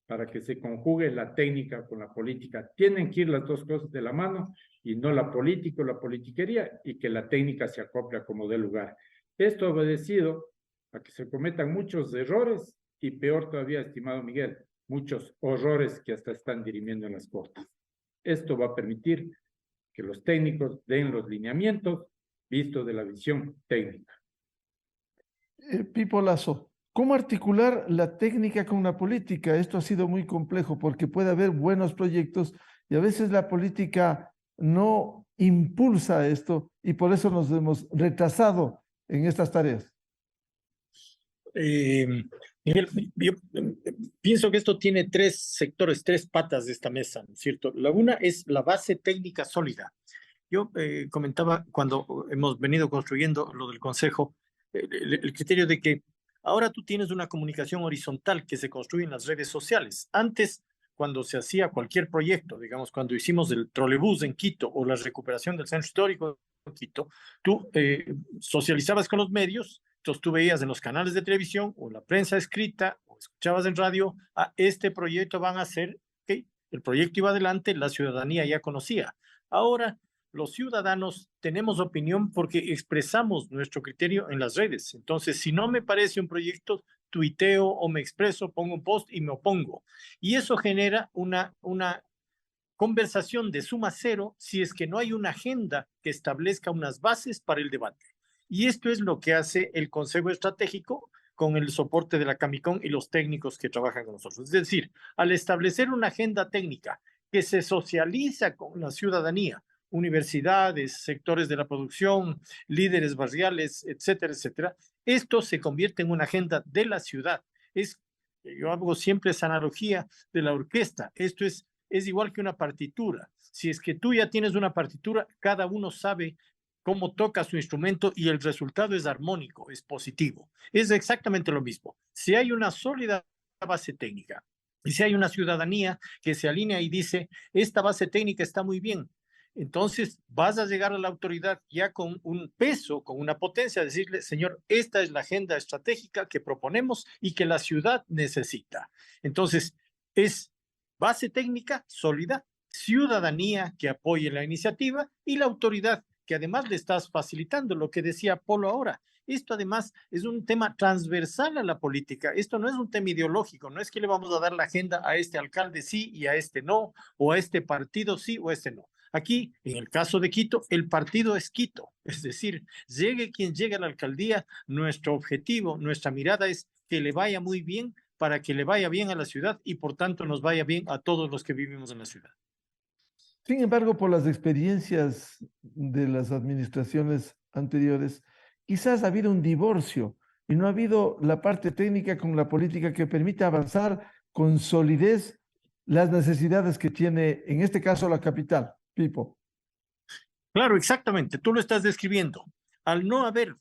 para que se conjugue la técnica con la política. Tienen que ir las dos cosas de la mano, y no la política o la politiquería, y que la técnica se acople como dé lugar. Esto ha obedecido a que se cometan muchos errores, y peor todavía, estimado Miguel, muchos horrores que hasta están dirimiendo en las cortes. Esto va a permitir que los técnicos den los lineamientos vistos de la visión técnica. Pipo Lazo, ¿cómo articular la técnica con la política? Esto ha sido muy complejo porque puede haber buenos proyectos y a veces la política no impulsa esto y por eso nos hemos retrasado en estas tareas. Miguel, yo pienso que esto tiene tres sectores, tres patas de esta mesa, ¿no es cierto? La una es la base técnica sólida. Yo comentaba cuando hemos venido construyendo lo del Consejo, el criterio de que ahora tú tienes una comunicación horizontal que se construye en las redes sociales. Antes, cuando se hacía cualquier proyecto, digamos, cuando hicimos el trolebús en Quito o la recuperación del centro histórico en Quito, tú socializabas con los medios. Entonces tú veías en los canales de televisión o en la prensa escrita o escuchabas en radio, este proyecto van a hacer, ¿okay? El proyecto iba adelante, la ciudadanía ya conocía. Ahora, los ciudadanos tenemos opinión porque expresamos nuestro criterio en las redes. Entonces, si no me parece un proyecto, tuiteo o me expreso, pongo un post y me opongo. Y eso genera una conversación de suma cero si es que no hay una agenda que establezca unas bases para el debate. Y esto es lo que hace el Consejo Estratégico con el soporte de la Camicón y los técnicos que trabajan con nosotros. Es decir, al establecer una agenda técnica que se socializa con la ciudadanía, universidades, sectores de la producción, líderes barriales, etcétera, etcétera, esto se convierte en una agenda de la ciudad. Yo hago siempre esa analogía de la orquesta. Esto es igual que una partitura. Si es que tú ya tienes una partitura, cada uno sabe cómo toca su instrumento y el resultado es armónico, es positivo. Es exactamente lo mismo. Si hay una sólida base técnica y si hay una ciudadanía que se alinea y dice, esta base técnica está muy bien, entonces vas a llegar a la autoridad ya con un peso, con una potencia, a decirle, señor, esta es la agenda estratégica que proponemos y que la ciudad necesita. Entonces, es base técnica sólida, ciudadanía que apoye la iniciativa y la autoridad que además le estás facilitando lo que decía Polo ahora. Esto además es un tema transversal a la política. Esto no es un tema ideológico. No es que le vamos a dar la agenda a este alcalde sí y a este no, o a este partido sí o a este no. Aquí, en el caso de Quito, el partido es Quito. Es decir, llegue quien llegue a la alcaldía, nuestro objetivo, nuestra mirada es que le vaya muy bien para que le vaya bien a la ciudad y por tanto nos vaya bien a todos los que vivimos en la ciudad. Sin embargo, por las experiencias de las administraciones anteriores, quizás ha habido un divorcio y no ha habido la parte técnica con la política que permite avanzar con solidez las necesidades que tiene, en este caso, la capital. Pipo. Claro, exactamente. Tú lo estás describiendo. Al no haber,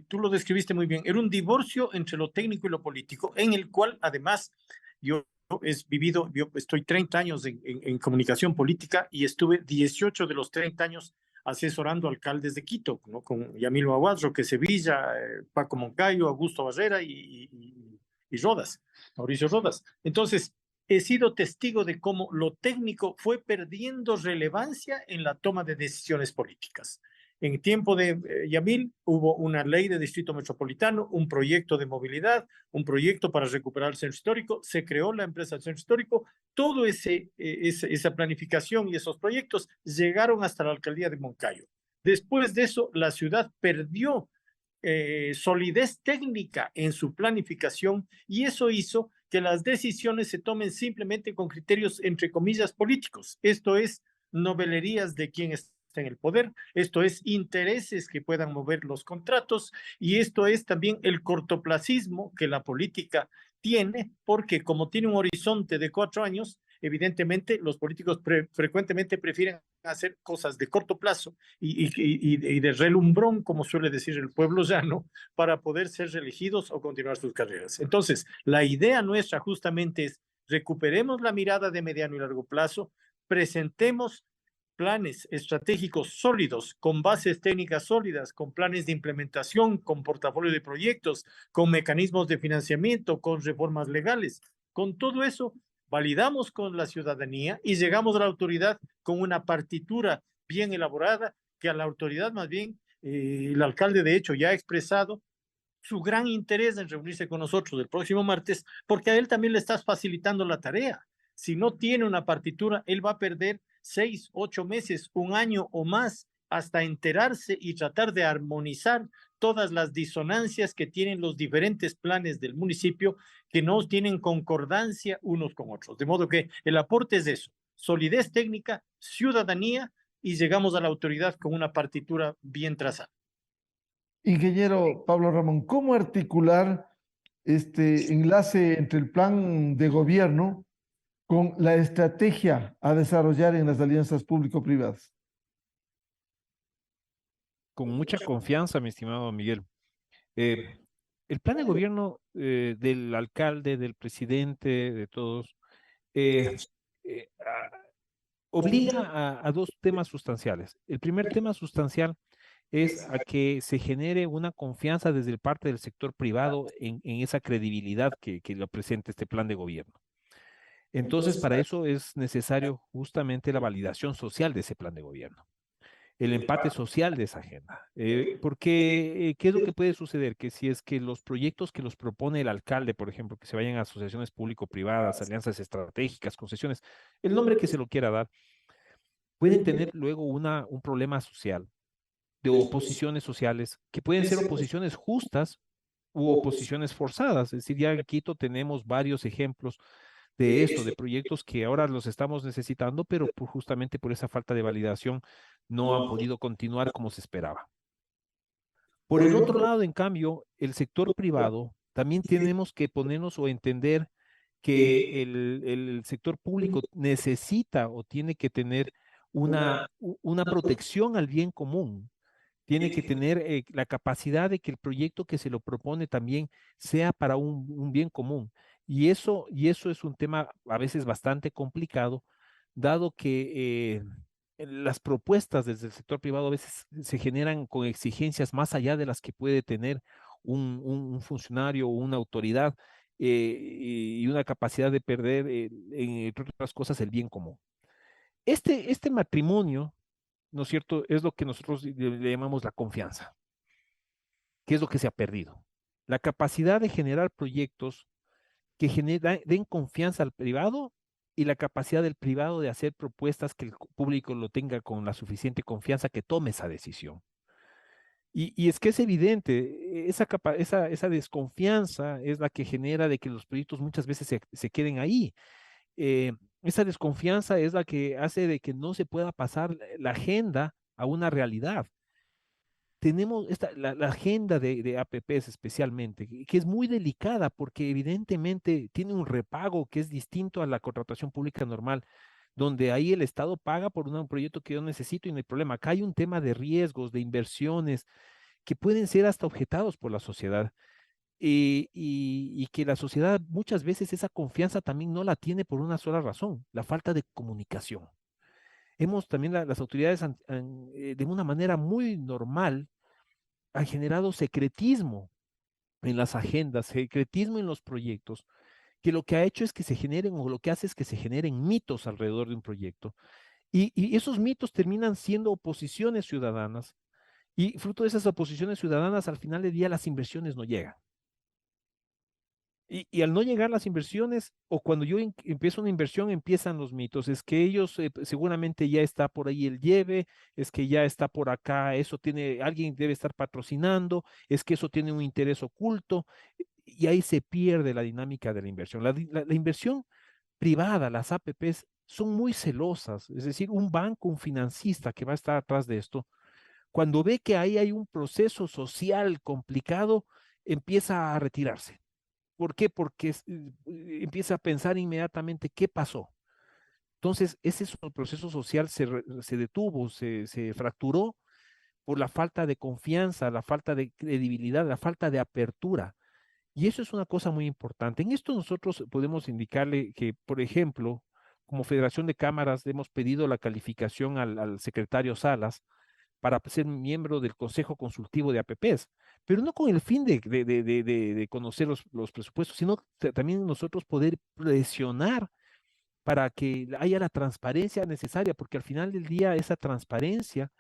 tú lo describiste muy bien, era un divorcio entre lo técnico y lo político, en el cual además yo estoy 30 años en comunicación política y estuve 18 de los 30 años asesorando alcaldes de Quito, ¿no? Con Yamil Aguad, Roque Sevilla, Paco Moncayo, Augusto Barrera y Rodas, Mauricio Rodas. Entonces, he sido testigo de cómo lo técnico fue perdiendo relevancia en la toma de decisiones políticas. En tiempo de Yamil hubo una ley de distrito metropolitano, un proyecto de movilidad, un proyecto para recuperar el centro histórico, se creó la empresa del centro histórico, todo esa planificación y esos proyectos llegaron hasta la alcaldía de Moncayo. Después de eso, la ciudad perdió solidez técnica en su planificación y eso hizo que las decisiones se tomen simplemente con criterios, entre comillas, políticos. Esto es novelerías de quien está en el poder, esto es intereses que puedan mover los contratos y esto es también el cortoplacismo que la política tiene, porque como tiene un horizonte de 4 años, evidentemente los políticos frecuentemente prefieren hacer cosas de corto plazo y de relumbrón, como suele decir el pueblo llano, para poder ser reelegidos o continuar sus carreras. Entonces, la idea nuestra justamente es recuperemos la mirada de mediano y largo plazo, presentemos planes estratégicos sólidos, con bases técnicas sólidas, con planes de implementación, con portafolio de proyectos, con mecanismos de financiamiento, con reformas legales. Con todo eso, validamos con la ciudadanía y llegamos a la autoridad con una partitura bien elaborada, que a la autoridad más bien, el alcalde de hecho ya ha expresado su gran interés en reunirse con nosotros el próximo martes, porque a él también le estás facilitando la tarea. Si no tiene una partitura, él va a perder 6, 8 meses, 1 año o más hasta enterarse y tratar de armonizar todas las disonancias que tienen los diferentes planes del municipio que no tienen concordancia unos con otros. De modo que el aporte es eso, solidez técnica, ciudadanía y llegamos a la autoridad con una partitura bien trazada. Ingeniero Pablo Ramón, ¿cómo articular este enlace entre el plan de gobierno con la estrategia a desarrollar en las alianzas público-privadas? Con mucha confianza, mi estimado Miguel. El plan de gobierno del alcalde, del presidente, de todos, obliga a 2 temas sustanciales. El primer tema sustancial es a que se genere una confianza desde parte del sector privado en esa credibilidad que lo presenta este plan de gobierno. Entonces, para eso es necesario justamente la validación social de ese plan de gobierno, el empate social de esa agenda. Porque, ¿qué es lo que puede suceder? Que si es que los proyectos que los propone el alcalde, por ejemplo, que se vayan a asociaciones público-privadas, alianzas estratégicas, concesiones, el nombre que se lo quiera dar, pueden tener luego un problema social, de oposiciones sociales, que pueden ser oposiciones justas u oposiciones forzadas. Es decir, ya en Quito tenemos varios ejemplos de esto, de proyectos que ahora los estamos necesitando, pero justamente por esa falta de validación no han podido continuar como se esperaba. Por el otro lado, en cambio, el sector privado, también tenemos que ponernos o entender que el sector público necesita o tiene que tener una protección al bien común, tiene que tener la capacidad de que el proyecto que se lo propone también sea para un bien común. Y eso es un tema a veces bastante complicado, dado que las propuestas desde el sector privado a veces se generan con exigencias más allá de las que puede tener un funcionario o una autoridad, y una capacidad de perder, entre otras cosas, el bien común. Este matrimonio, ¿no es cierto? Es lo que nosotros le llamamos la confianza. ¿Qué es lo que se ha perdido? La capacidad de generar proyectos que den confianza al privado y la capacidad del privado de hacer propuestas que el público lo tenga con la suficiente confianza que tome esa decisión. Y es que es evidente, esa desconfianza es la que genera de que los proyectos muchas veces se queden ahí. Esa desconfianza es la que hace de que no se pueda pasar la agenda a una realidad. Tenemos la agenda de APPs especialmente, que es muy delicada porque evidentemente tiene un repago que es distinto a la contratación pública normal, donde ahí el Estado paga por un proyecto que yo necesito y no hay problema. Acá hay un tema de riesgos, de inversiones, que pueden ser hasta objetados por la sociedad. Y que la sociedad muchas veces esa confianza también no la tiene por una sola razón, la falta de comunicación. Hemos también, las autoridades de una manera muy normal han generado secretismo en las agendas, secretismo en los proyectos, que lo que ha hecho es que se generen, o lo que hace es que se generen mitos alrededor de un proyecto. Y esos mitos terminan siendo oposiciones ciudadanas, y fruto de esas oposiciones ciudadanas, al final del día las inversiones no llegan. Y al no llegar las inversiones, o cuando yo empiezo una inversión, empiezan los mitos. Es que ellos seguramente ya está por ahí el lleve, es que ya está por acá, eso tiene, alguien debe estar patrocinando, es que eso tiene un interés oculto, y ahí se pierde la dinámica de la inversión. La inversión privada, las APPs, son muy celosas. Es decir, un banco, un financista que va a estar atrás de esto, cuando ve que ahí hay un proceso social complicado, empieza a retirarse. ¿Por qué? Porque empieza a pensar inmediatamente qué pasó. Entonces, ese proceso social se detuvo, se fracturó por la falta de confianza, la falta de credibilidad, la falta de apertura. Y eso es una cosa muy importante. En esto nosotros podemos indicarle que, por ejemplo, como Federación de Cámaras hemos pedido la calificación al secretario Salas para ser miembro del Consejo Consultivo de APPs, pero no con el fin de conocer los presupuestos, sino también nosotros poder presionar para que haya la transparencia necesaria, porque al final del día esa transparencia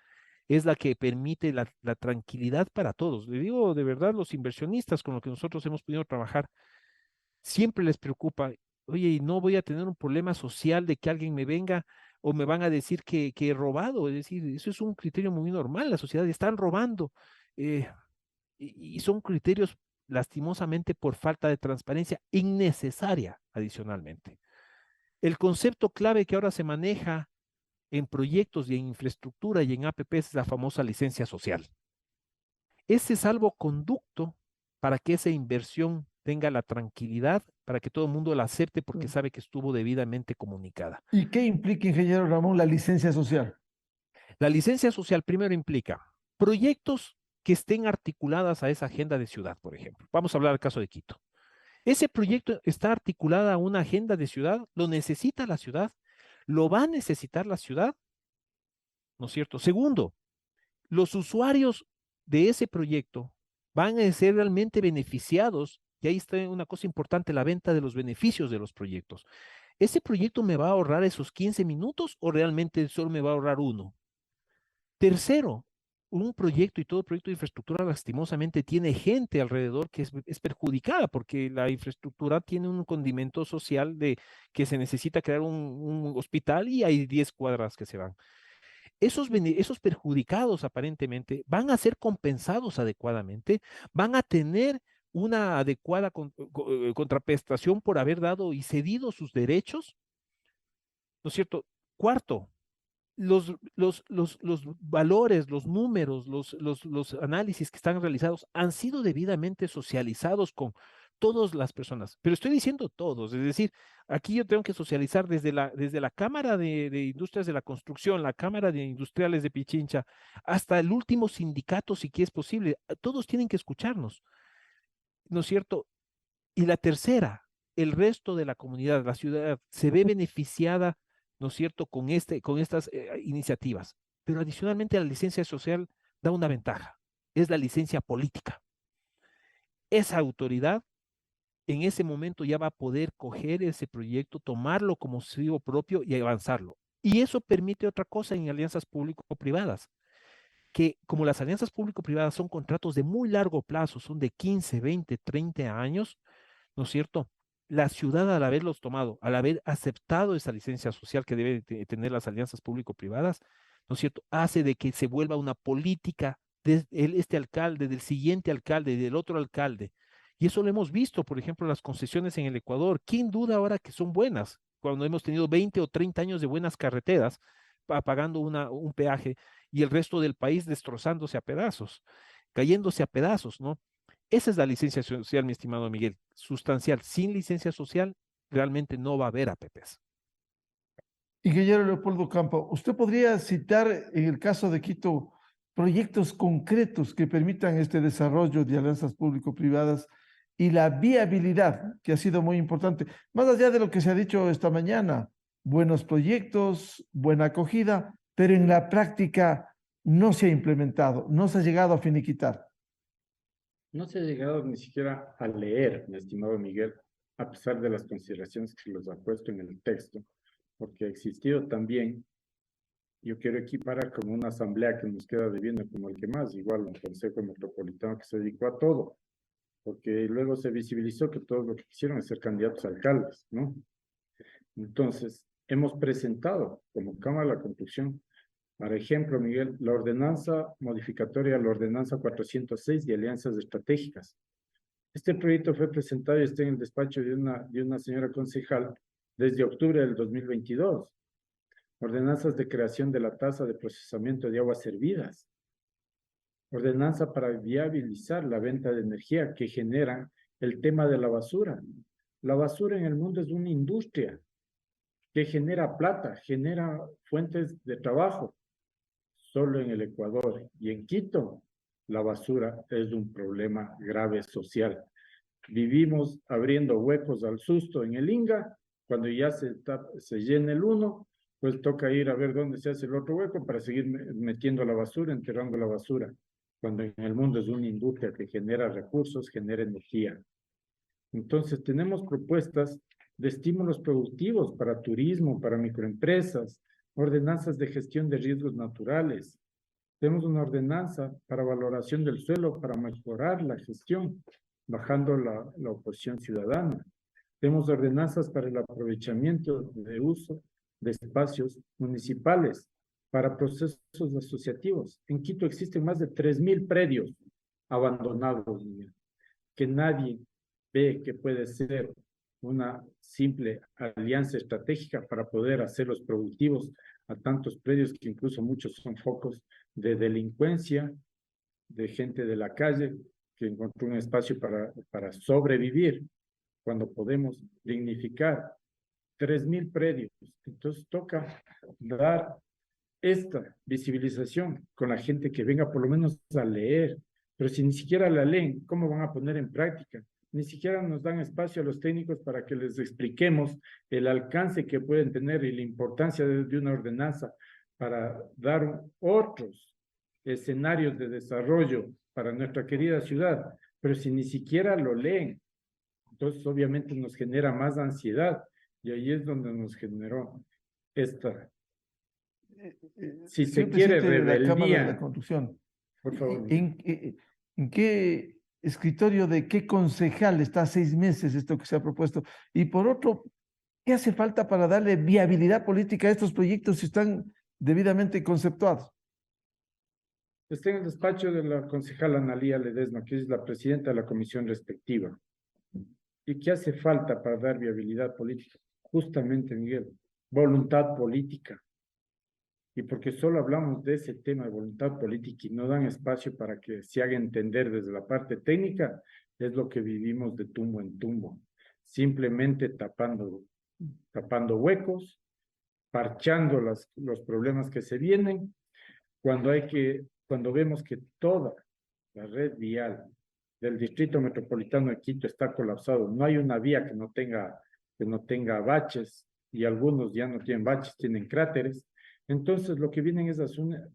es la que permite la tranquilidad para todos. Le digo de verdad, los inversionistas con los que nosotros hemos podido trabajar, siempre les preocupa, oye, y no voy a tener un problema social de que alguien me venga o me van a decir que he robado. Es decir, eso es un criterio muy normal, la sociedad están robando, y son criterios lastimosamente por falta de transparencia innecesaria adicionalmente. El concepto clave que ahora se maneja en proyectos y en infraestructura y en APPs es la famosa licencia social. Ese salvoconducto para que esa inversión tenga la tranquilidad, para que todo el mundo la acepte porque sabe que estuvo debidamente comunicada. ¿Y qué implica, ingeniero Ramón, la licencia social? La licencia social primero implica proyectos que estén articuladas a esa agenda de ciudad, por ejemplo. Vamos a hablar del caso de Quito. Ese proyecto está articulada a una agenda de ciudad, lo necesita la ciudad, lo va a necesitar la ciudad, ¿no es cierto? Segundo, los usuarios de ese proyecto van a ser realmente beneficiados, y ahí está una cosa importante, la venta de los beneficios de los proyectos. ¿ese proyecto me va a ahorrar esos 15 minutos o realmente solo me va a ahorrar uno? Tercero, un proyecto y todo proyecto de infraestructura lastimosamente tiene gente alrededor que es perjudicada porque la infraestructura tiene un condimento social de que se necesita crear un hospital y hay 10 cuadras que se van. Esos perjudicados aparentemente van a ser compensados adecuadamente, van a tener una adecuada contraprestación por haber dado y cedido sus derechos, ¿no es cierto? Cuarto, los valores, los números, los análisis que están realizados han sido debidamente socializados con todas las personas, pero estoy diciendo todos, es decir, aquí yo tengo que socializar desde la Cámara de Industrias de la Construcción, la Cámara de Industriales de Pichincha, hasta el último sindicato, si que es posible, todos tienen que escucharnos, ¿no es cierto? Y la tercera, el resto de la comunidad, la ciudad, se ve beneficiada, ¿no es cierto?, con estas iniciativas. Pero adicionalmente la licencia social da una ventaja, es la licencia política. Esa autoridad en ese momento ya va a poder coger ese proyecto, tomarlo como suyo propio y avanzarlo. Y eso permite otra cosa en alianzas público-privadas, que como las alianzas público-privadas son contratos de muy largo plazo, son de 15, 20, 30 años, ¿no es cierto? La ciudad al haberlos tomado, al haber aceptado esa licencia social que deben tener las alianzas público-privadas, ¿no es cierto? Hace de que se vuelva una política de este alcalde, del siguiente alcalde, del otro alcalde. Y eso lo hemos visto, por ejemplo, las concesiones en el Ecuador. ¿Quién duda ahora que son buenas? Cuando hemos tenido 20 o 30 años de buenas carreteras, pagando un peaje y el resto del país destrozándose a pedazos, cayéndose a pedazos, ¿no? Esa es la licencia social, mi estimado Miguel, sustancial. Sin licencia social, realmente no va a haber APPs. Y Guillermo Leopoldo Campo, ¿usted podría citar en el caso de Quito proyectos concretos que permitan este desarrollo de alianzas público-privadas y la viabilidad, que ha sido muy importante, más allá de lo que se ha dicho esta mañana, buenos proyectos, buena acogida, pero en la práctica no se ha implementado, no se ha llegado a finiquitar? No se ha llegado ni siquiera a leer, mi estimado Miguel, a pesar de las consideraciones que se los ha puesto en el texto, porque ha existido también, yo quiero equiparar como una asamblea que nos queda debiendo como el que más, igual un consejo metropolitano que se dedicó a todo, porque luego se visibilizó que todos lo que quisieron es ser candidatos a alcaldes, ¿no? Entonces, hemos presentado como Cámara de la Construcción, por ejemplo, Miguel, la ordenanza modificatoria a la ordenanza 406 de alianzas estratégicas. Este proyecto fue presentado y está en el despacho de una señora concejal desde octubre del 2022. Ordenanzas de creación de la tasa de procesamiento de aguas servidas. Ordenanza para viabilizar la venta de energía que genera el tema de la basura. La basura en el mundo es una industria que genera plata, genera fuentes de trabajo. Solo en el Ecuador y en Quito, la basura es un problema grave social. Vivimos abriendo huecos al susto en el Inga, cuando ya se llena el uno, pues toca ir a ver dónde se hace el otro hueco para seguir metiendo la basura, enterrando la basura, cuando en el mundo es una industria que genera recursos, genera energía. Entonces tenemos propuestas de estímulos productivos para turismo, para microempresas, ordenanzas de gestión de riesgos naturales. Tenemos una ordenanza para valoración del suelo para mejorar la gestión, bajando la oposición ciudadana. Tenemos ordenanzas para el aprovechamiento de uso de espacios municipales para procesos asociativos. En Quito existen más de 3.000 predios abandonados, que nadie ve que puede ser una simple alianza estratégica para poder hacerlos productivos a tantos predios que incluso muchos son focos de delincuencia, de gente de la calle que encontró un espacio para sobrevivir cuando podemos dignificar 3.000 predios. Entonces toca dar esta visibilización con la gente que venga por lo menos a leer, pero si ni siquiera la leen, ¿cómo van a poner en práctica? Ni siquiera nos dan espacio a los técnicos para que les expliquemos el alcance que pueden tener y la importancia de una ordenanza para dar otros escenarios de desarrollo para nuestra querida ciudad. Pero si ni siquiera lo leen, entonces obviamente nos genera más ansiedad Y ahí es donde nos generó esta, si se Señor quiere, presidente de la Cámara de la rebeldía. Construcción, Por favor. ¿en qué escritorio de qué concejal está 6 meses esto que se ha propuesto? Y por otro, ¿qué hace falta para darle viabilidad política a estos proyectos si están debidamente conceptuados? Está en el despacho de la concejala Analía Ledesma, que es la presidenta de la comisión respectiva. ¿Y qué hace falta para dar viabilidad política? Justamente, Miguel, voluntad política. Y porque solo hablamos de ese tema de voluntad política y no dan espacio para que se haga entender desde la parte técnica, es lo que vivimos de tumbo en tumbo. Simplemente tapando huecos, parchando los problemas que se vienen, cuando vemos que toda la red vial del Distrito Metropolitano de Quito está colapsado, no hay una vía que no tenga baches, y algunos ya no tienen baches, tienen cráteres. Entonces lo que vienen es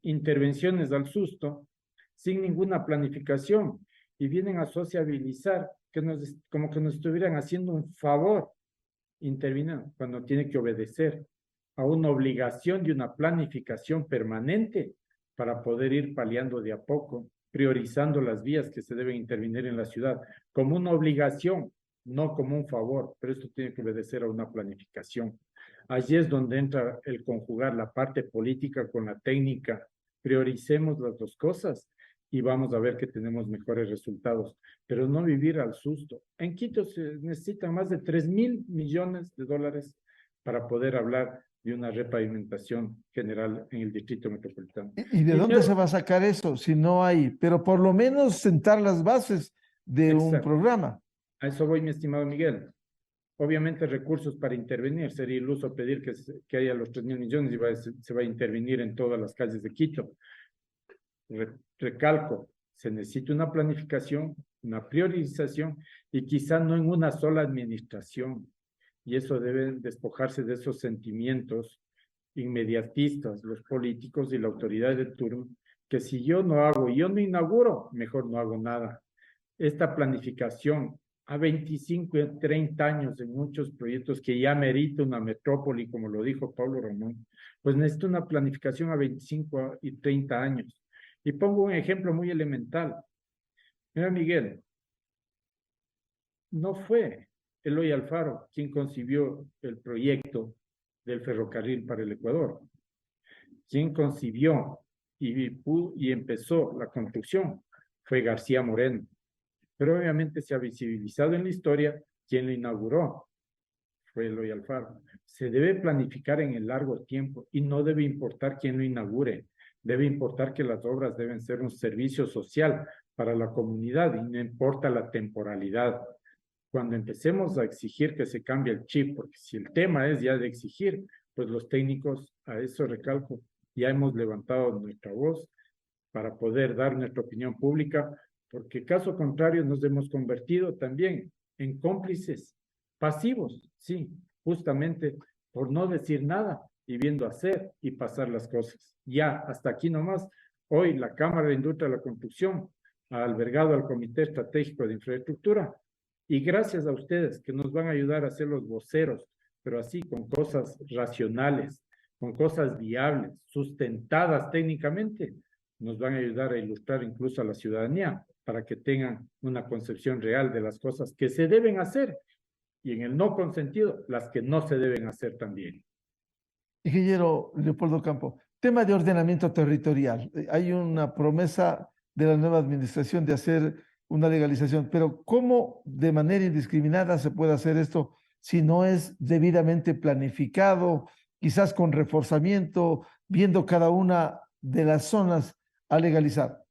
intervenciones al susto, sin ninguna planificación, y vienen a sociabilizar, como que nos estuvieran haciendo un favor, interviniendo, cuando tiene que obedecer a una obligación de una planificación permanente para poder ir paliando de a poco, priorizando las vías que se deben intervenir en la ciudad, como una obligación, no como un favor, pero esto tiene que obedecer a una planificación. Allí es donde entra el conjugar la parte política con la técnica. Prioricemos las dos cosas y vamos a ver que tenemos mejores resultados, pero no vivir al susto. En Quito se necesitan más de 3.000 millones de dólares para poder hablar de una repavimentación general en el Distrito Metropolitano. ¿Y de dónde se va a sacar eso si no hay? Pero por lo menos sentar las bases de un programa. A eso voy, mi estimado Miguel. Obviamente recursos para intervenir. Sería iluso pedir que haya los 3.000 millones y se va a intervenir en todas las calles de Quito. Recalco, se necesita una planificación, una priorización y quizá no en una sola administración. Y eso debe despojarse de esos sentimientos inmediatistas, los políticos y la autoridad de turno, que si yo no inauguro, mejor no hago nada. Esta planificación a 25 y 30 años en muchos proyectos que ya merita una metrópoli, como lo dijo Pablo Ramón, pues necesita una planificación a 25 y 30 años. Y pongo un ejemplo muy elemental. Mira, Miguel, no fue Eloy Alfaro quien concibió el proyecto del ferrocarril para el Ecuador. Quien concibió y empezó la construcción fue García Moreno. Pero obviamente se ha visibilizado en la historia quien lo inauguró fue Eloy Alfaro. Se debe planificar en el largo tiempo y no debe importar quién lo inaugure. Debe importar que las obras deben ser un servicio social para la comunidad y no importa la temporalidad. Cuando empecemos a exigir que se cambie el chip, porque si el tema es ya de exigir, pues los técnicos, a eso recalco, ya hemos levantado nuestra voz para poder dar nuestra opinión pública, porque caso contrario nos hemos convertido también en cómplices pasivos, sí, justamente por no decir nada y viendo hacer y pasar las cosas. Ya, hasta aquí nomás. Hoy la Cámara de Industria de la Construcción ha albergado al Comité Estratégico de Infraestructura y gracias a ustedes que nos van a ayudar a ser los voceros, pero así con cosas racionales, con cosas viables, sustentadas técnicamente, nos van a ayudar a ilustrar incluso a la ciudadanía para que tengan una concepción real de las cosas que se deben hacer y en el no consentido, las que no se deben hacer también. Ingeniero Leopoldo Campo, tema de ordenamiento territorial. Hay una promesa de la nueva administración de hacer una legalización, pero ¿cómo de manera indiscriminada se puede hacer esto si no es debidamente planificado, quizás con reforzamiento, viendo cada una de las zonas a legalizar?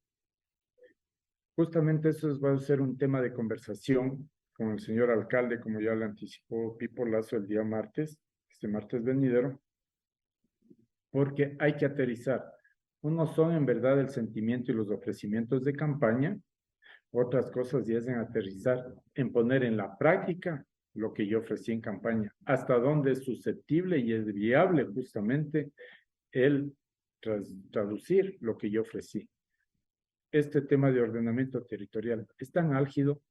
Justamente eso va a ser un tema de conversación con el señor alcalde, como ya le anticipó Pipo Lazo el día martes, este martes venidero, porque hay que aterrizar. Unos son en verdad el sentimiento y los ofrecimientos de campaña, otras cosas ya es en aterrizar, en poner en la práctica lo que yo ofrecí en campaña, hasta dónde es susceptible y es viable justamente el traducir lo que yo ofrecí. Este tema de ordenamiento territorial es tan álgido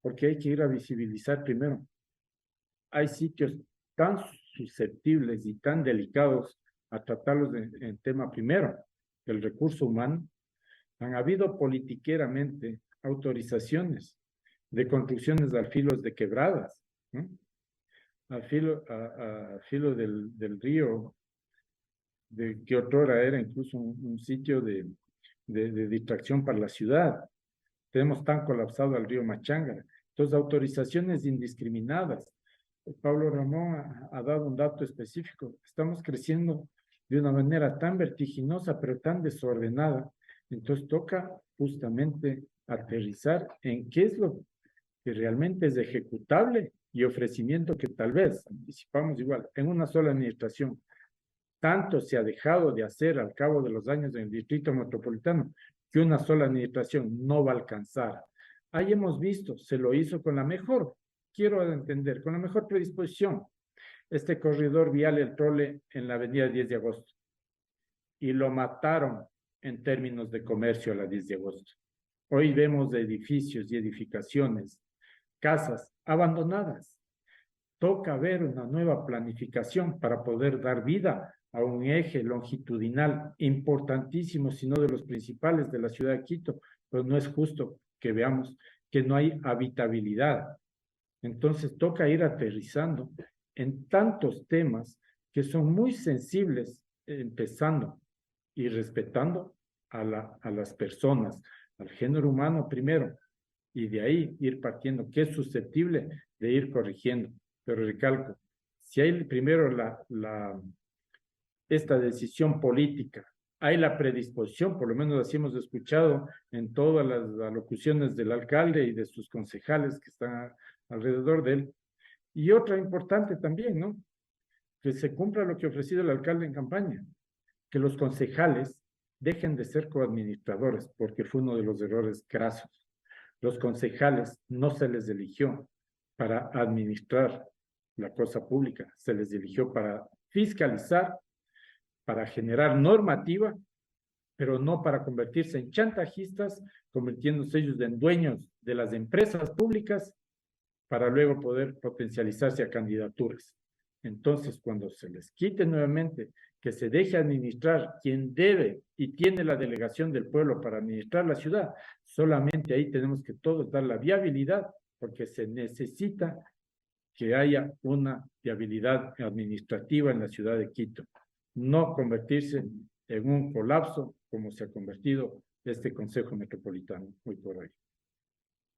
porque hay que ir a visibilizar primero. Hay sitios tan susceptibles y tan delicados a tratarlos en tema primero, el recurso humano. Han habido politiqueramente autorizaciones de construcciones al filo de quebradas, ¿no? Al filo del río, de que otrora era incluso un sitio de distracción para la ciudad. Tenemos tan colapsado al río Machanga. Entonces, autorizaciones indiscriminadas. Pablo Ramón ha dado un dato específico. Estamos creciendo de una manera tan vertiginosa, pero tan desordenada. Entonces, toca justamente aterrizar en qué es lo que realmente es ejecutable y ofrecimiento que tal vez, anticipamos igual, en una sola administración, tanto se ha dejado de hacer al cabo de los años en el Distrito Metropolitano, que una sola administración no va a alcanzar. Ahí hemos visto, se lo hizo con la mejor, quiero entender, con la mejor predisposición, este corredor vial El Trole en la avenida 10 de agosto. Y lo mataron en términos de comercio a la 10 de agosto. Hoy vemos edificios y edificaciones, casas abandonadas. Toca ver una nueva planificación para poder dar vida a un eje longitudinal importantísimo, si no de los principales de la ciudad de Quito, pero no es justo que veamos que no hay habitabilidad. Entonces toca ir aterrizando en tantos temas que son muy sensibles, empezando y respetando a las personas, al género humano primero, y de ahí ir partiendo, que es susceptible de ir corrigiendo. Pero recalco, si hay primero esta decisión política, hay la predisposición, por lo menos así hemos escuchado en todas las alocuciones del alcalde y de sus concejales que están alrededor de él. Y otra importante también, ¿no? Que se cumpla lo que ha ofrecido el alcalde en campaña, que los concejales dejen de ser coadministradores, porque fue uno de los errores crasos. Los concejales no se les eligió para administrar la cosa pública, se les eligió para fiscalizar, para generar normativa, pero no para convertirse en chantajistas, convirtiéndose ellos en dueños de las empresas públicas para luego poder potencializarse a candidaturas. Entonces, cuando se les quite nuevamente, que se deje administrar quien debe y tiene la delegación del pueblo para administrar la ciudad, solamente ahí tenemos que todos dar la viabilidad, porque se necesita que haya una viabilidad administrativa en la ciudad de Quito, no convertirse en un colapso como se ha convertido este Consejo Metropolitano hoy por hoy.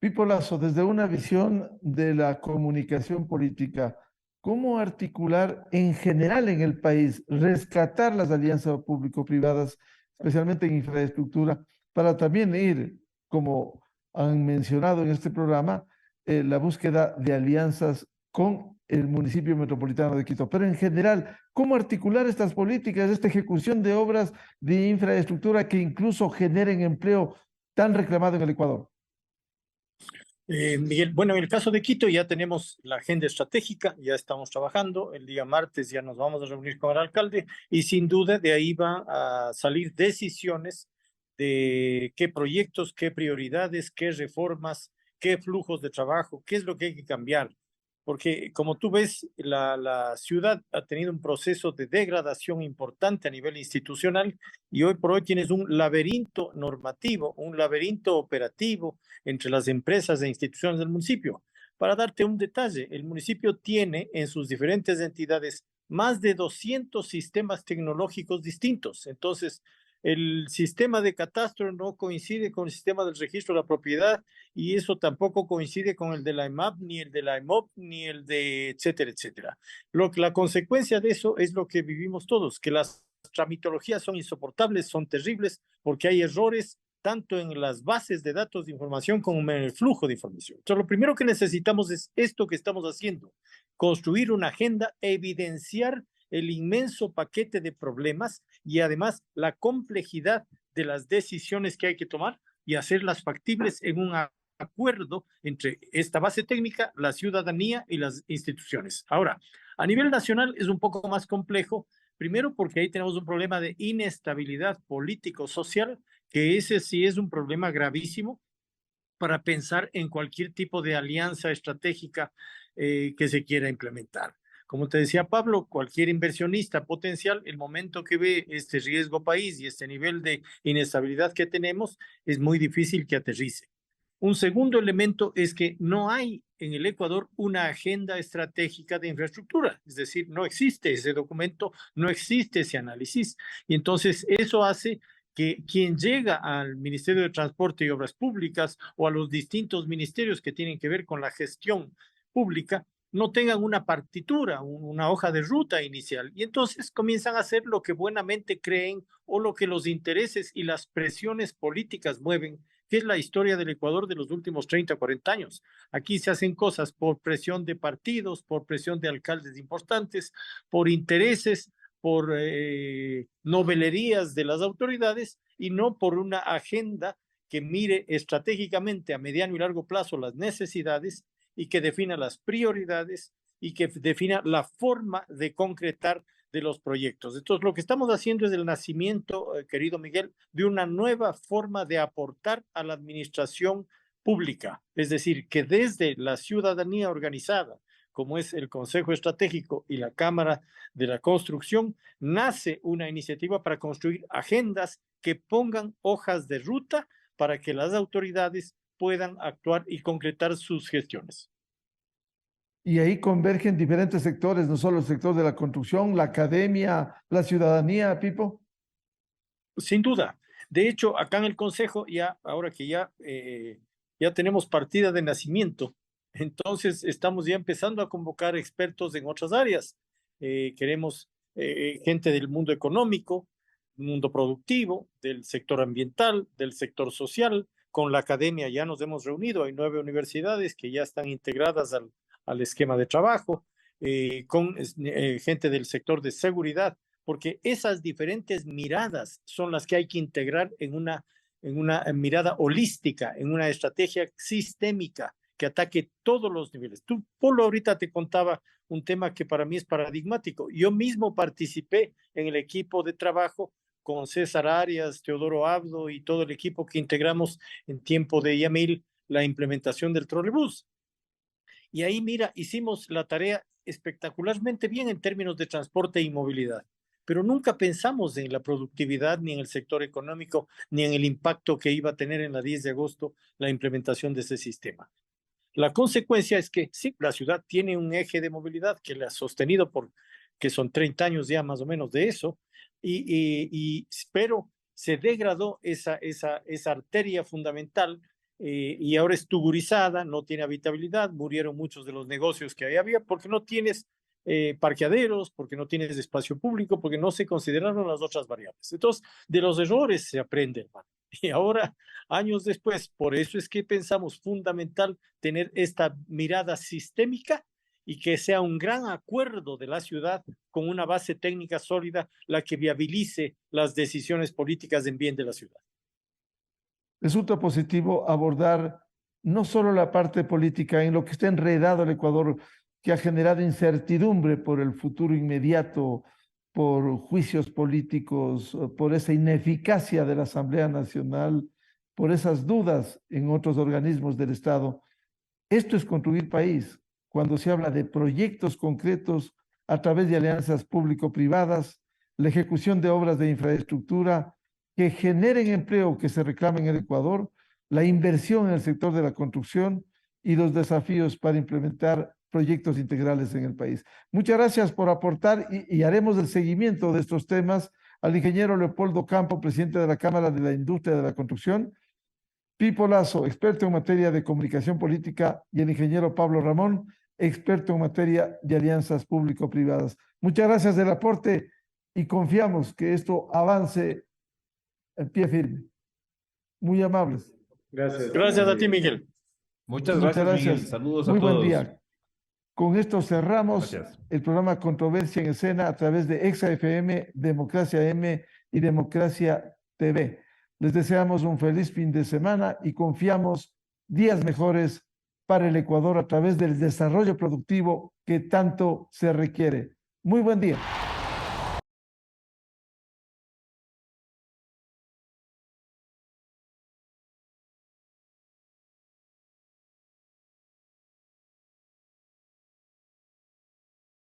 Pipo Lazo, desde una visión de la comunicación política, ¿cómo articular en general en el país, rescatar las alianzas público-privadas, especialmente en infraestructura, para también ir, como han mencionado en este programa, la búsqueda de alianzas con el municipio metropolitano de Quito? Pero en general, ¿cómo articular estas políticas, esta ejecución de obras de infraestructura que incluso generen empleo tan reclamado en el Ecuador? Miguel, bueno, en el caso de Quito ya tenemos la agenda estratégica, ya estamos trabajando, el día martes ya nos vamos a reunir con el alcalde y sin duda de ahí van a salir decisiones de qué proyectos, qué prioridades, qué reformas, qué flujos de trabajo, qué es lo que hay que cambiar. Porque como tú ves, la ciudad ha tenido un proceso de degradación importante a nivel institucional y hoy por hoy tienes un laberinto normativo, un laberinto operativo entre las empresas e instituciones del municipio. Para darte un detalle, el municipio tiene en sus diferentes entidades más de 200 sistemas tecnológicos distintos. Entonces, el sistema de catastro no coincide con el sistema del registro de la propiedad y eso tampoco coincide con el de la EMAP, ni el de la EMOP, ni el de etcétera, etcétera. La consecuencia de eso es lo que vivimos todos, que las tramitologías son insoportables, son terribles, porque hay errores tanto en las bases de datos de información como en el flujo de información. Entonces, lo primero que necesitamos es esto que estamos haciendo, construir una agenda, evidenciar el inmenso paquete de problemas y además la complejidad de las decisiones que hay que tomar y hacerlas factibles en un acuerdo entre esta base técnica, la ciudadanía y las instituciones. Ahora, a nivel nacional es un poco más complejo, primero porque ahí tenemos un problema de inestabilidad político-social, que ese sí es un problema gravísimo para pensar en cualquier tipo de alianza estratégica que se quiera implementar. Como te decía Pablo, cualquier inversionista potencial, el momento que ve este riesgo país y este nivel de inestabilidad que tenemos, es muy difícil que aterrice. Un segundo elemento es que no hay en el Ecuador una agenda estratégica de infraestructura, es decir, no existe ese documento, no existe ese análisis, y entonces eso hace que quien llega al Ministerio de Transporte y Obras Públicas o a los distintos ministerios que tienen que ver con la gestión pública no tengan una partitura, una hoja de ruta inicial, y entonces comienzan a hacer lo que buenamente creen o lo que los intereses y las presiones políticas mueven, que es la historia del Ecuador de los últimos 30, 40 años. Aquí se hacen cosas por presión de partidos, por presión de alcaldes importantes, por intereses, por novelerías de las autoridades y no por una agenda que mire estratégicamente a mediano y largo plazo las necesidades y que defina las prioridades y que defina la forma de concretar de los proyectos. Entonces, lo que estamos haciendo es el nacimiento, querido Miguel, de una nueva forma de aportar a la administración pública. Es decir, que desde la ciudadanía organizada, como es el Consejo Estratégico y la Cámara de la Construcción, nace una iniciativa para construir agendas que pongan hojas de ruta para que las autoridades puedan actuar y concretar sus gestiones. Y ahí convergen diferentes sectores, no solo el sector de la construcción, la academia, la ciudadanía, Pipo. Sin duda. De hecho, acá en el Consejo, ahora que ya tenemos partida de nacimiento, entonces estamos ya empezando a convocar expertos en otras áreas. Queremos gente del mundo económico, mundo productivo, del sector ambiental, del sector social. Con la academia ya nos hemos reunido, hay 9 universidades que ya están integradas al esquema de trabajo, con gente del sector de seguridad, porque esas diferentes miradas son las que hay que integrar en una mirada holística, en una estrategia sistémica que ataque todos los niveles. Tú, Polo, ahorita te contaba un tema que para mí es paradigmático. Yo mismo participé en el equipo de trabajo con César Arias, Teodoro Abdo y todo el equipo que integramos en tiempo de Yamil la implementación del trolebús. Y ahí, mira, hicimos la tarea espectacularmente bien en términos de transporte y movilidad, pero nunca pensamos en la productividad, ni en el sector económico, ni en el impacto que iba a tener en la 10 de agosto la implementación de ese sistema. La consecuencia es que sí, la ciudad tiene un eje de movilidad que le ha sostenido que son 30 años ya más o menos de eso, pero se degradó esa arteria fundamental y ahora es tuburizada, no tiene habitabilidad, murieron muchos de los negocios que ahí había porque no tienes parqueaderos, porque no tienes espacio público, porque no se consideraron las otras variables. Entonces, de los errores se aprende, hermano. Y ahora, años después, por eso es que pensamos fundamental tener esta mirada sistémica y que sea un gran acuerdo de la ciudad con una base técnica sólida la que viabilice las decisiones políticas en bien de la ciudad. Resulta positivo abordar no solo la parte política en lo que está enredado el Ecuador, que ha generado incertidumbre por el futuro inmediato, por juicios políticos, por esa ineficacia de la Asamblea Nacional, por esas dudas en otros organismos del Estado. Esto es construir país, cuando se habla de proyectos concretos a través de alianzas público-privadas, la ejecución de obras de infraestructura que generen empleo que se reclama en el Ecuador, la inversión en el sector de la construcción y los desafíos para implementar proyectos integrales en el país. Muchas gracias por aportar y haremos el seguimiento de estos temas al ingeniero Leopoldo Campo, presidente de la Cámara de la Industria de la Construcción, Pipo Lazo, experto en materia de comunicación política, y el ingeniero Pablo Ramón, experto en materia de alianzas público-privadas. Muchas gracias del aporte y confiamos que esto avance en pie firme. Muy amables. Gracias. Gracias a ti, Miguel. Muchas gracias, Miguel. Saludos a Muy todos. buen día. Con esto cerramos Gracias. el programa Controversia en Escena a través de Exa FM, Democracia M y Democracia TV. Les deseamos un feliz fin de semana y confiamos días mejores para el Ecuador a través del desarrollo productivo que tanto se requiere. Muy buen día.